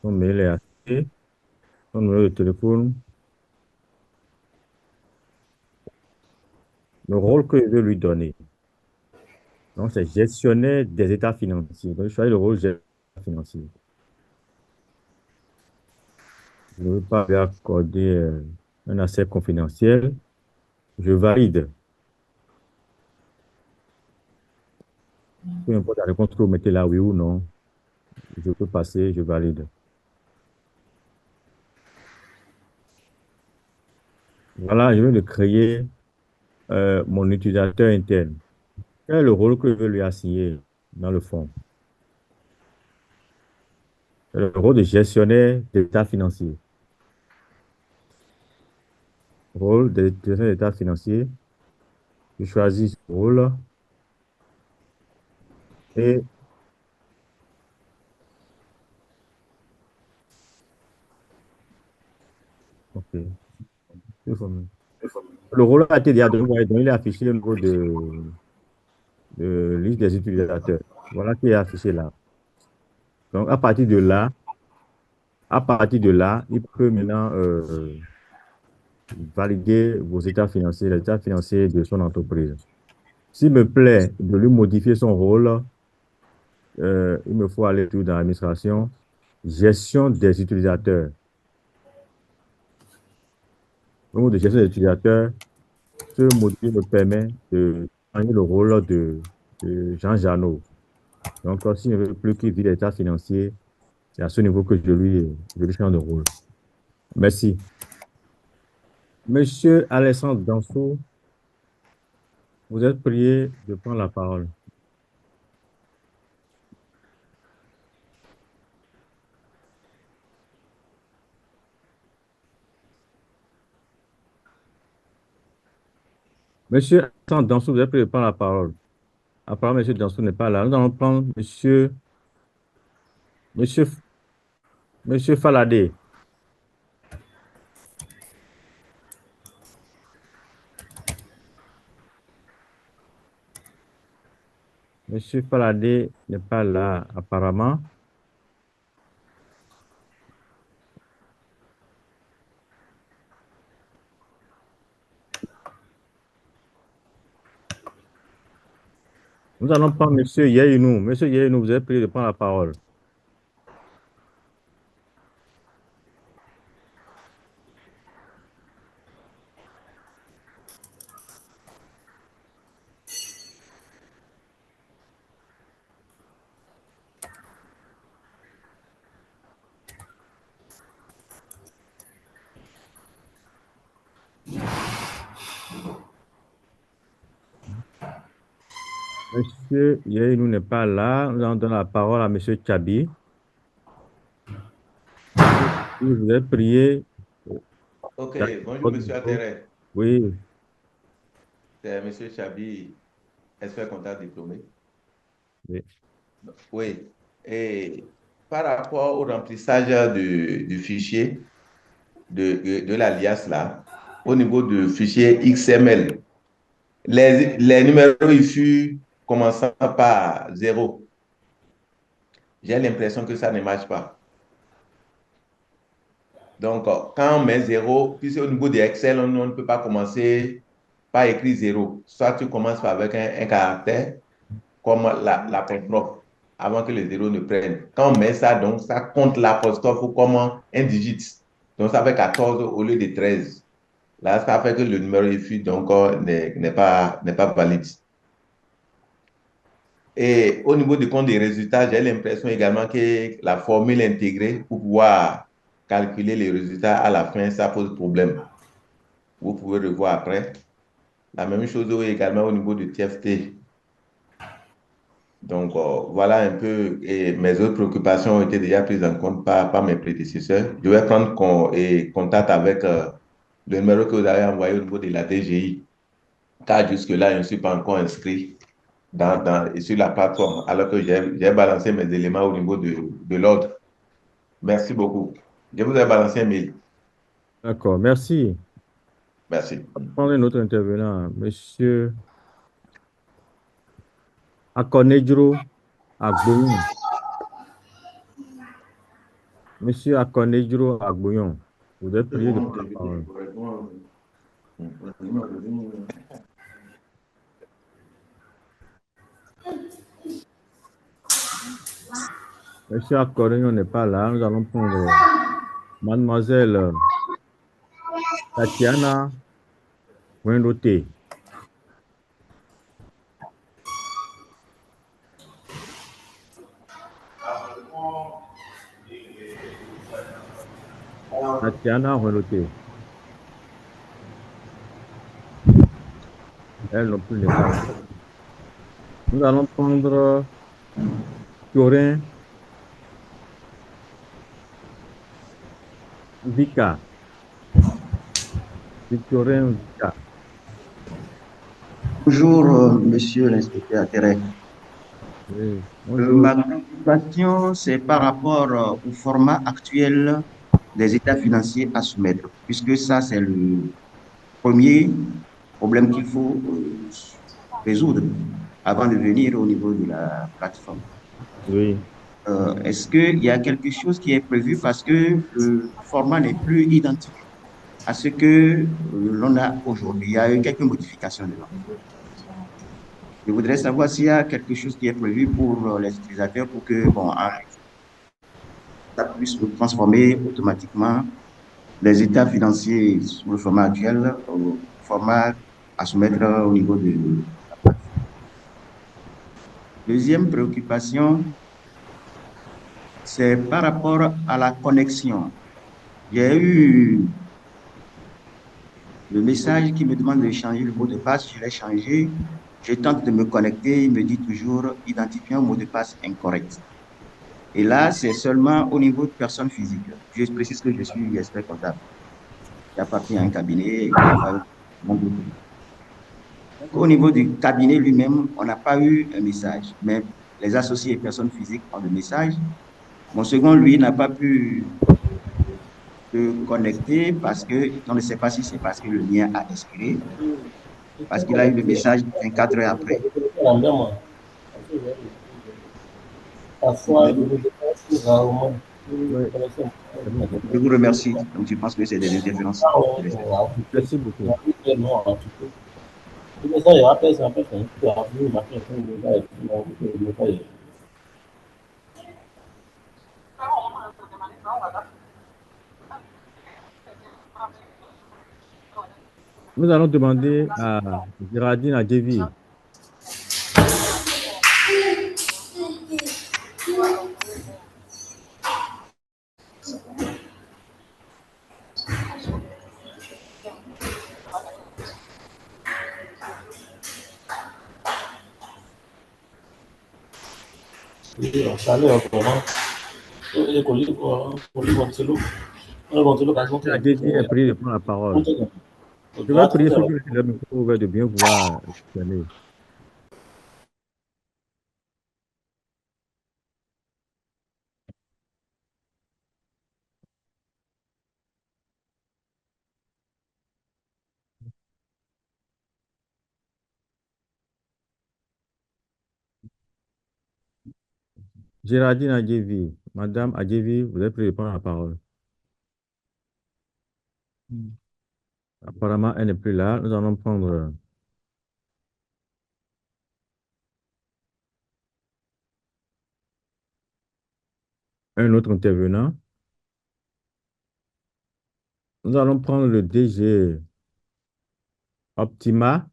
Son mail est affiché, son numéro de téléphone, le rôle que je veux lui donner. Donc, c'est gestionnaire des états financiers. Donc, je choisis le rôle gestionnaire financier. Je ne veux pas lui accorder un accès confidentiel. Je valide. Peu importe la réponse que vous mettez là, oui ou non, je peux passer, je valide. Voilà, je viens de créer mon utilisateur interne. Quel est le rôle que je veux lui assigner dans le fond? Le rôle de gestionnaire d'état financier. Rôle de gestionnaire d'état financier. Je choisis ce rôle et OK. Le rôle a été déjà donné, ouais, donc il est affiché au niveau de liste des utilisateurs. Voilà qui est affiché là. Donc, à partir de là, il peut maintenant valider vos états financiers, les états financiers de son entreprise. S'il me plaît de lui modifier son rôle, il me faut aller tout dans l'administration, gestion des utilisateurs. Au niveau de gestion des utilisateurs, ce module me permet de changer le rôle de Jean Janot. Donc, s'il ne veut plus qu'il vide l'état financier, c'est à ce niveau que je lui change de rôle. Merci. Monsieur Alexandre Danso, vous êtes prié de prendre la parole. Monsieur Alexandre Danso, vous êtes prié de prendre la parole. Apparemment, monsieur Danso n'est pas là. Nous allons prendre monsieur, monsieur Faladé. Monsieur Paladé n'est pas là, apparemment. Nous allons prendre Monsieur Yeinou. Monsieur Yeinou, vous avez prié de prendre la parole. Monsieur Yeinou n'est pas là. Nous allons donner la parole à Monsieur Tchabi. Vous avez prié. Ok, bonjour Monsieur Atterré. Oui, C'est Monsieur Chabi, expert comptable diplômé. oui. Oui. Et par rapport au remplissage du fichier de l'alias là, au niveau du fichier XML, les numéros issus commençant par 0, j'ai l'impression que ça ne marche pas. Donc, quand on met 0, puisque au niveau de Excel, on ne peut pas commencer par écrire 0. Soit tu commences avec un caractère comme l'apostrophe avant que le 0 ne prenne. Quand on met ça, donc ça compte l'apostrophe comme un digit. Donc, ça fait 14 au lieu de 13. Là, ça fait que le numéro IFU donc n'est pas valide. Et au niveau du compte des résultats, j'ai l'impression également que la formule intégrée pour pouvoir calculer les résultats à la fin, ça pose problème. Vous pouvez revoir après. La même chose également au niveau du TFT. Donc, voilà un peu, et mes autres préoccupations ont été déjà prises en compte par mes prédécesseurs. Je vais prendre contact avec le numéro que vous avez envoyé au niveau de la DGI, car jusque-là, je ne suis pas encore inscrit sur la plateforme, alors que j'ai balancé mes éléments au niveau de l'ordre. Merci beaucoup. Je vous ai balancé un mail. D'accord, merci. Merci. On va prendre un autre intervenant, Monsieur Akonejro Agboyon. Monsieur Akonejro Agboyon, vous avez prié de prendre la parole. Monsieur Akonejro n'est pas là. Nous allons prendre Mademoiselle Tatiana Wendoté. Tatiana Wendoté. Elle non plus n'est pas là. Nous allons prendre Corin Vika. Victorin Vika. Bonjour, monsieur l'inspecteur Terret. Oui, bonjour. Ma préoccupation, c'est par rapport au format actuel des états financiers à soumettre, puisque ça, c'est le premier problème qu'il faut résoudre avant de venir au niveau de la plateforme. Oui. Est-ce qu'il y a quelque chose qui est prévu parce que le format n'est plus identique à ce que l'on a aujourd'hui? Il y a eu quelques modifications dedans. Je voudrais savoir s'il y a quelque chose qui est prévu pour les utilisateurs pour que, bon, ça puisse transformer automatiquement les états financiers sur le format actuel au format à soumettre au niveau de la plateforme. Deuxième préoccupation, c'est par rapport à la connexion. J'ai eu le message qui me demande de changer le mot de passe. Je l'ai changé. Je tente de me connecter. Il me dit toujours identifier un mot de passe incorrect. Et là, c'est seulement au niveau de personnes physiques. Je précise que je suis expert comptable. J'appartiens à un cabinet. Au niveau du cabinet lui-même, on n'a pas eu un message. Mais les associés et personnes physiques ont le message. Mon second, lui, n'a pas pu se connecter parce que, on ne sait pas si c'est parce que le lien a expiré, parce qu'il a eu le message 24 heures après. Parfois, je me déplace rarement. Oui, c'est bon. Je vous remercie. Donc, je pense que c'est des interférences. Merci beaucoup. Nous allons demander à Géraldine Adjevi. Adjevi est prié de prendre la parole. Je vais prier ceux qui ont le micro ouvert de bien pouvoir exprimer. Géraldine Adjevi, Madame Adjevi, vous êtes priée de prendre la parole. Apparemment, elle n'est plus là. Nous allons prendre un autre intervenant. Nous allons prendre le DG Optima.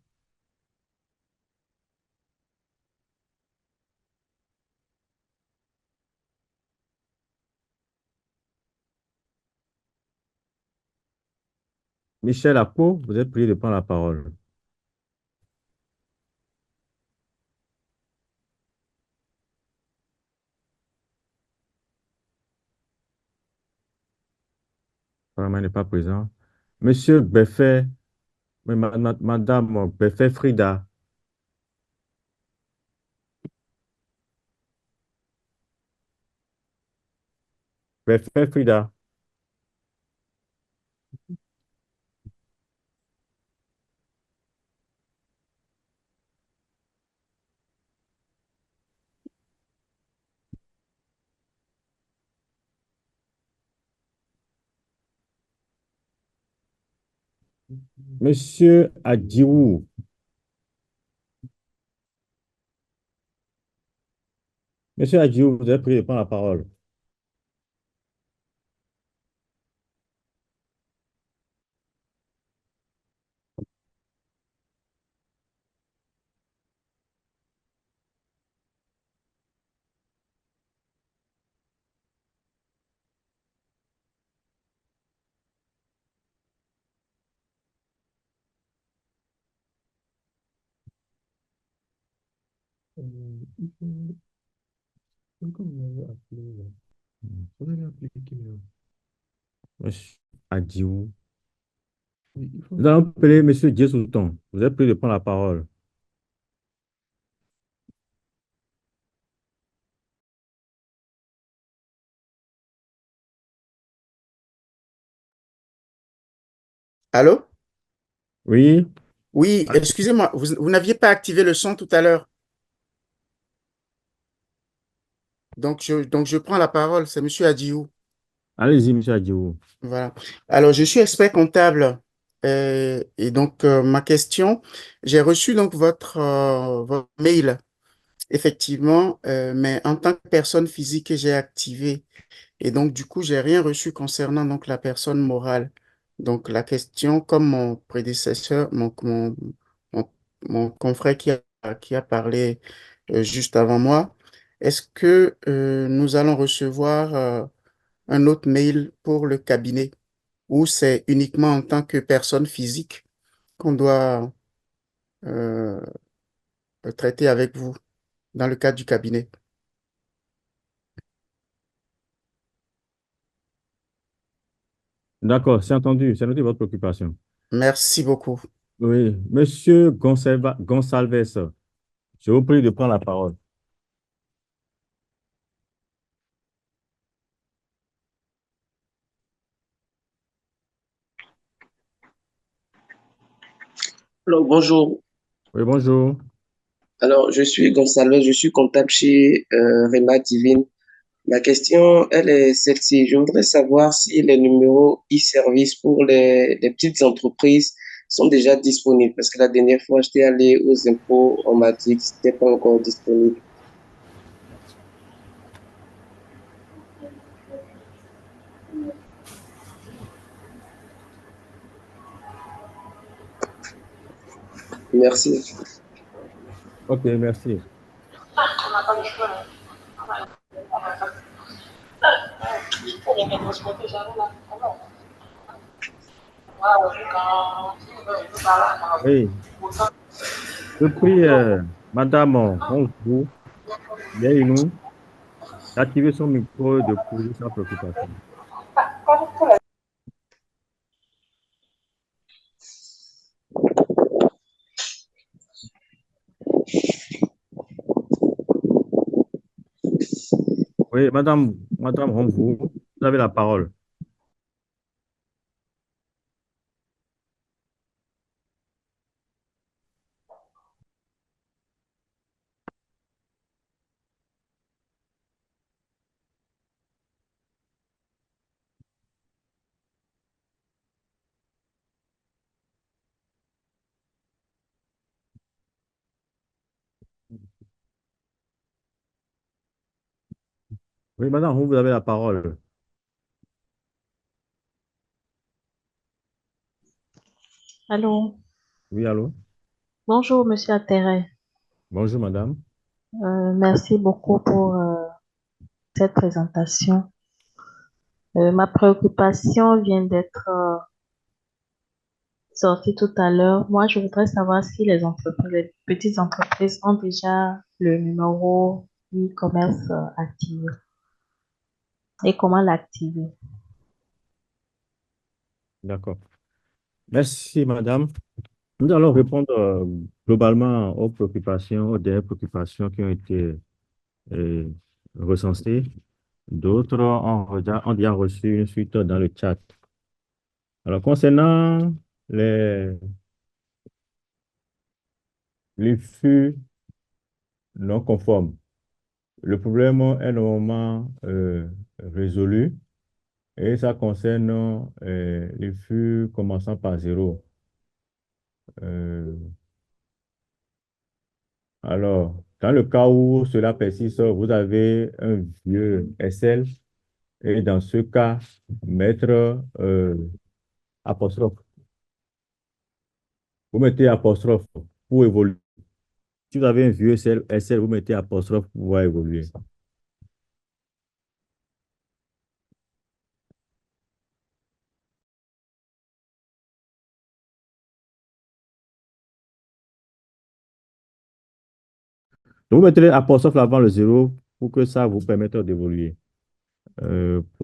Michel Apo, vous êtes prié de prendre la parole. Apparemment, il n'est pas présent. Monsieur Beffet, Madame Beffet Frida. Beffet Frida. Monsieur Adjiou. Monsieur Adjiou, vous êtes prié de prendre la parole. Monsieur Adjiou. Nous allons appeler Monsieur Djessouton. Vous êtes prié de prendre la parole. Allô? Oui, Oui, excusez-moi, vous n'aviez pas activé le son tout à l'heure. Donc je prends la parole, c'est Monsieur Adjiou. allez-y, Monsieur Adjiou. Voilà. Alors, je suis expert comptable. Et donc, ma question, j'ai reçu donc votre mail, effectivement, mais en tant que personne physique, j'ai activé. Et donc, du coup, j'ai rien reçu concernant donc la personne morale. Donc, la question, comme mon prédécesseur, mon, mon confrère qui a parlé juste avant moi, est-ce que nous allons recevoir un autre mail pour le cabinet ou c'est uniquement en tant que personne physique qu'on doit euh, traiter avec vous dans le cadre du cabinet? D'accord, c'est entendu. C'est noté votre préoccupation. Merci beaucoup. Oui, Monsieur Gonsalves, je vous prie de prendre la parole. Alors, bonjour. Oui, bonjour. Alors, je suis Gonsalves, je suis comptable chez Rema Divine. Ma question, elle est celle-ci. Je voudrais savoir si les numéros e-service pour les petites entreprises sont déjà disponibles. Parce que la dernière fois, j'étais allé aux impôts, on m'a dit que ce n'était pas encore disponible. Merci. Ok, merci. Oui, je prie, Madame Honsou, bien nous, d'activer son micro et de poser sa préoccupation. Oui, Madame Honsou, vous avez la parole. Oui, Madame Honsou, vous avez la parole. Allô, Oui, allô? bonjour Monsieur Atterret. Bonjour, Madame. Merci beaucoup pour cette présentation. Ma préoccupation vient d'être sortie tout à l'heure. Moi, je voudrais savoir si les entreprises, les petites entreprises ont déjà le numéro e-commerce activé et comment l'activer. D'accord. Merci, Madame. Nous allons répondre globalement aux préoccupations, aux dernières préoccupations qui ont été euh, recensées. D'autres ont déjà reçu une suite dans le chat. Alors, concernant les, les flux non conformes, le problème est normalement résolu et ça concerne les flux commençant par zéro. Euh, alors, dans le cas où cela persiste, vous avez un vieux SL et dans ce cas, mettre apostrophe. Vous mettez apostrophe pour évoluer. Si vous avez un vieux SL, vous mettez apostrophe pour pouvoir évoluer. Donc, vous mettez apostrophe avant le zéro pour que ça vous permette d'évoluer.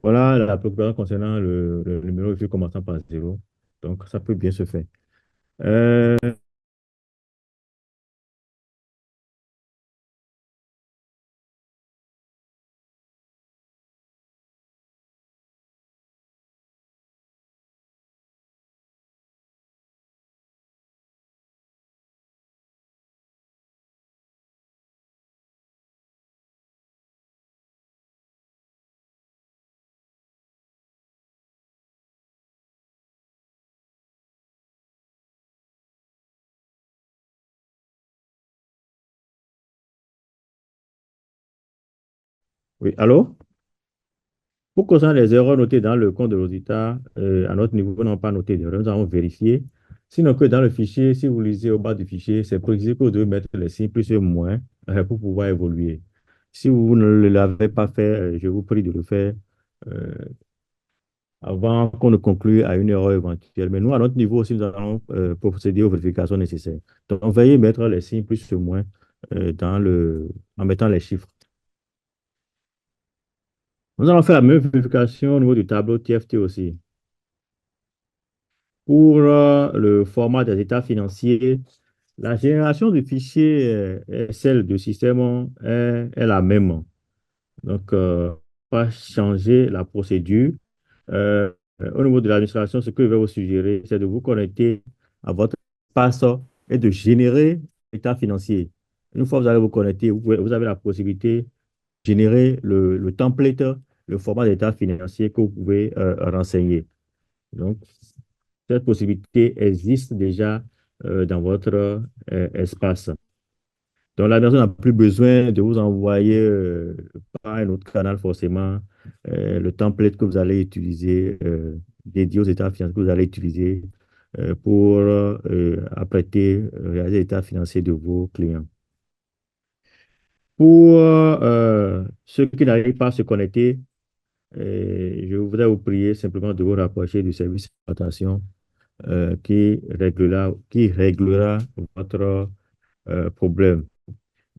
Voilà la préoccupation concernant le numéro qui commençant par zéro. Donc, ça peut bien se faire. Euh, oui, allô? Pour concernant les erreurs notées dans le compte de l'auditeur, à notre niveau, nous n'avons pas noté d'erreur. Nous avons vérifié. Sinon, que dans le fichier, si vous lisez au bas du fichier, c'est précisé que vous devez mettre les signes plus et moins pour pouvoir évoluer. Si vous ne l'avez pas fait, je vous prie de le faire euh, avant qu'on ne conclue à une erreur éventuelle. Mais nous, à notre niveau aussi, nous allons procéder aux vérifications nécessaires. Donc, veuillez mettre les signes plus ou moins en mettant les chiffres. Nous allons faire la même vérification au niveau du tableau TFT aussi. Pour le format des états financiers, la génération du fichier est celle du système est la même. Donc, pas changer la procédure. Euh, Au niveau de l'administration, ce que je vais vous suggérer, c'est de vous connecter à votre passe et de générer l'état financier. Une fois que vous allez vous connecter, vous avez la possibilité de générer le template, le format d'état financier que vous pouvez renseigner. Donc, cette possibilité existe déjà dans votre espace. Donc, la personne n'a plus besoin de vous envoyer par un autre canal forcément le template que vous allez utiliser, dédié aux états financiers que vous allez utiliser pour apprêter, réaliser l'état financier de vos clients. Pour ceux qui n'arrivent pas à se connecter, je voudrais vous prier simplement de vous rapprocher du service d'exploitation qui réglera votre problème.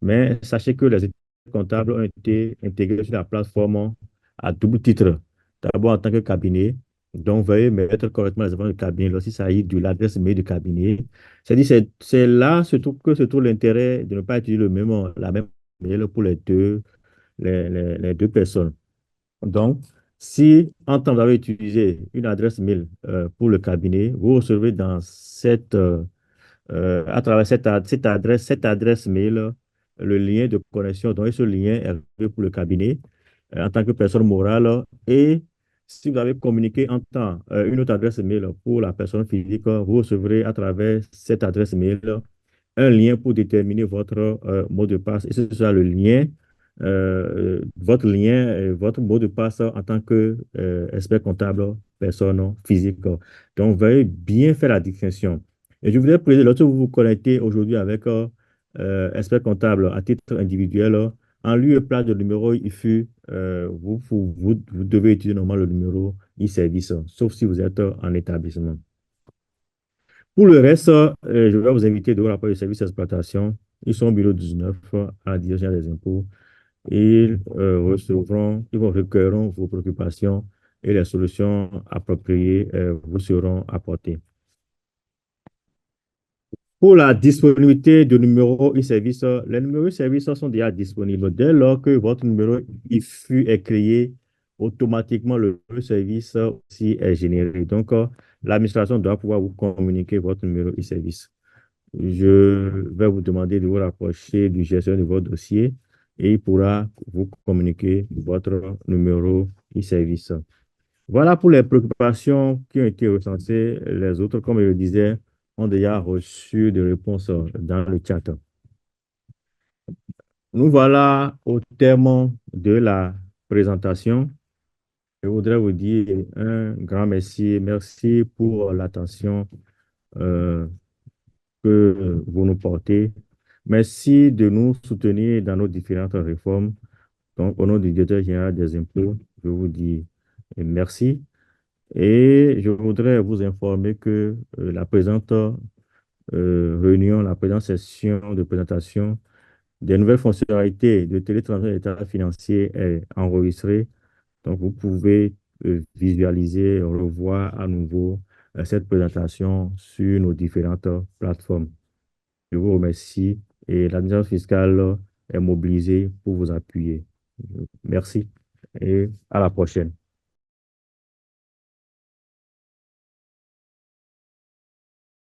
Mais sachez que les états comptables ont été intégrés sur la plateforme à double titre. D'abord en tant que cabinet, donc veuillez mettre correctement les informations du cabinet lorsqu'il s'agit de l'adresse mail du cabinet. C'est-à-dire c'est là que se trouve l'intérêt de ne pas utiliser la même mail pour les deux personnes. Donc, si en temps vous avez utilisé une adresse mail pour le cabinet, vous recevez dans à travers cette adresse mail, le lien de connexion. Donc, ce lien est réservé pour le cabinet en tant que personne morale. Et si vous avez communiqué en temps une autre adresse mail pour la personne physique, vous recevrez à travers cette adresse mail un lien pour déterminer votre mot de passe. Et ce sera le lien, votre mot de passe en tant que expert comptable, personne physique. Donc, veuillez bien faire la distinction. Et je voudrais préciser, lorsque vous vous connectez aujourd'hui avec expert comptable à titre individuel, en lieu et place de numéro IFU, vous devez utiliser normalement le numéro e-service, sauf si vous êtes en établissement. Pour le reste, je vais vous inviter de vous rappeler le service d'exploitation. Ils sont au bureau 19 à la direction des impôts. Ils recueilleront vos préoccupations et les solutions appropriées vous seront apportées. Pour la disponibilité de numéros e-service, les numéros e-service sont déjà disponibles. Dès lors que votre numéro IFU est créé, automatiquement le service aussi est généré. Donc, l'administration doit pouvoir vous communiquer votre numéro e-service. Je vais vous demander de vous rapprocher du gestionnaire de votre dossier et il pourra vous communiquer votre numéro e-service. Voilà pour les préoccupations qui ont été recensées. Les autres, comme je le disais, ont déjà reçu des réponses dans le chat. Nous voilà au terme de la présentation. Je voudrais vous dire un grand merci. Merci pour l'attention que vous nous portez. Merci de nous soutenir dans nos différentes réformes. Donc, au nom du directeur général des impôts, je vous dis merci. Et je voudrais vous informer que la présente réunion, la présente session de présentation des nouvelles fonctionnalités de télétransfert d'état financier est enregistrée. Donc, vous pouvez visualiser, revoir à nouveau cette présentation sur nos différentes plateformes. Je vous remercie et l'administration fiscale est mobilisée pour vous appuyer. Merci et à la prochaine.